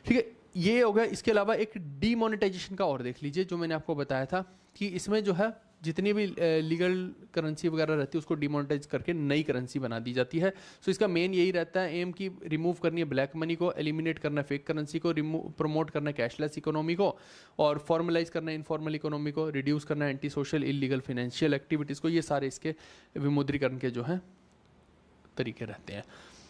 ठीक है, ये हो गया। इसके अलावा एक डीमोनेटाइजेशन का और देख लीजिए, जो मैंने आपको बताया था कि इसमें जो है जितनी भी लीगल करेंसी वगैरह रहती है उसको डिमोनेटाइज करके नई करेंसी बना दी जाती है। सो इसका मेन यही रहता है एम की रिमूव करनी है ब्लैक मनी को, एलिमिनेट करना है फेक करेंसी को, प्रमोट करना है कैशलेस इकोनॉमी को, और फॉर्मलाइज करना है इनफॉर्मल इकोनॉमी को, रिड्यूस करना है anti social illegal financial activities को। ये सारे इसके विमुद्रीकरण के जो हैं तरीके रहते हैं।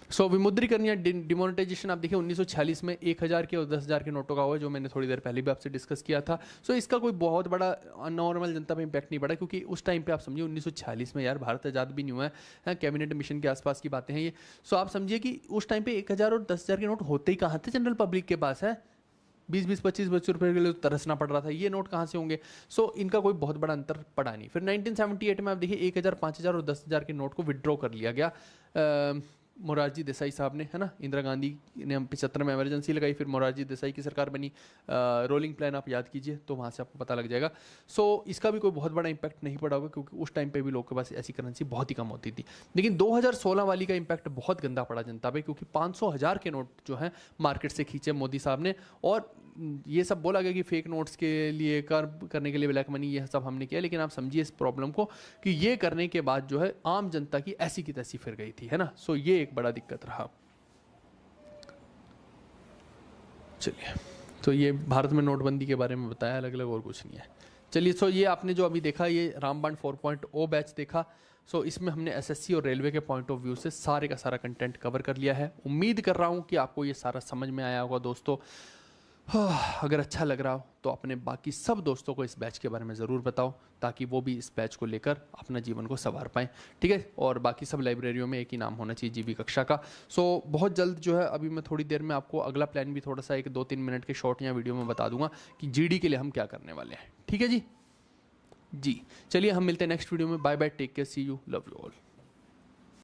सो विमुद्रीकरण या डिमोनेटाइजेशन आप देखिए 1946 में 1000 के और 10,000 के नोटों का हुआ, जो मैंने थोड़ी देर पहले भी आपसे डिस्कस किया था। सो इसका कोई बहुत बड़ा नॉर्मल जनता पे इम्पैक्ट नहीं पड़ा, क्योंकि उस टाइम पे आप समझिए 1946 में यार भारत आज़ाद भी नहीं हुआ है, कैबिनेट मिशन के आसपास की बातें हैं ये। सो आप समझिए कि उस टाइम पे 1000 और 10,000 के नोट होते ही कहाँ थे जनरल पब्लिक के पास है, 20-20, 25 रुपये के लिए तरसना पड़ रहा था, ये नोट कहाँ से होंगे। सो इनका कोई बहुत बड़ा अंतर पड़ा नहीं। फिर 1978 में आप देखिए 1000, 5000 और 10,000 के नोट को विड्रॉ कर लिया गया मोरारजी देसाई साहब ने, है ना। इंदिरा गांधी ने 75 में इमरजेंसी लगाई, फिर मोरारजी देसाई की सरकार बनी। रोलिंग प्लान आप याद कीजिए तो वहाँ से आपको पता लग जाएगा। सो इसका भी कोई बहुत बड़ा इंपैक्ट नहीं पड़ा होगा, क्योंकि उस टाइम पे भी लोग के पास ऐसी करेंसी बहुत ही कम होती थी। लेकिन 2016 वाली का इंपैक्ट बहुत गंदा पड़ा जनता पे, क्योंकि 500,000 के नोट जो हैं मार्केट से खींचे मोदी साहब ने, और ये सब बोला गया कि फेक नोट्स के लिए करने के लिए ब्लैक मनी, ये सब हमने किया। लेकिन आप समझिए इस प्रॉब्लम को कि ये करने के बाद जो है आम जनता की ऐसी की तैसी फिर गई थी, है ना। सो ये एक बड़ा दिक्कत रहा। चलिए, तो ये भारत में नोटबंदी के बारे में बताया, अलग अलग और कुछ नहीं है। चलिए, सो ये आपने जो अभी देखा ये रामबाण 4.0 बैच देखा। सो इसमें हमने एसएससी और रेलवे के पॉइंट ऑफ व्यू से सारे का सारा कंटेंट कवर कर लिया है। उम्मीद कर रहा हूँ कि आपको ये सारा समझ में आया होगा दोस्तों। अगर अच्छा लग रहा हो तो अपने बाकी सब दोस्तों को इस बैच के बारे में ज़रूर बताओ, ताकि वो भी इस बैच को लेकर अपना जीवन को संवार पाएँ, ठीक है। और बाकी सब लाइब्रेरियों में एक ही नाम होना चाहिए, जीवी कक्षा का। सो बहुत जल्द जो है, अभी मैं थोड़ी देर में आपको अगला प्लान भी थोड़ा सा 1-2-3 मिनट के शॉर्ट या वीडियो में बता दूंगा कि जीडी के लिए हम क्या करने वाले हैं, ठीक है जी। चलिए हम मिलते हैं नेक्स्ट वीडियो में। Bye bye, take care, see you, love you all.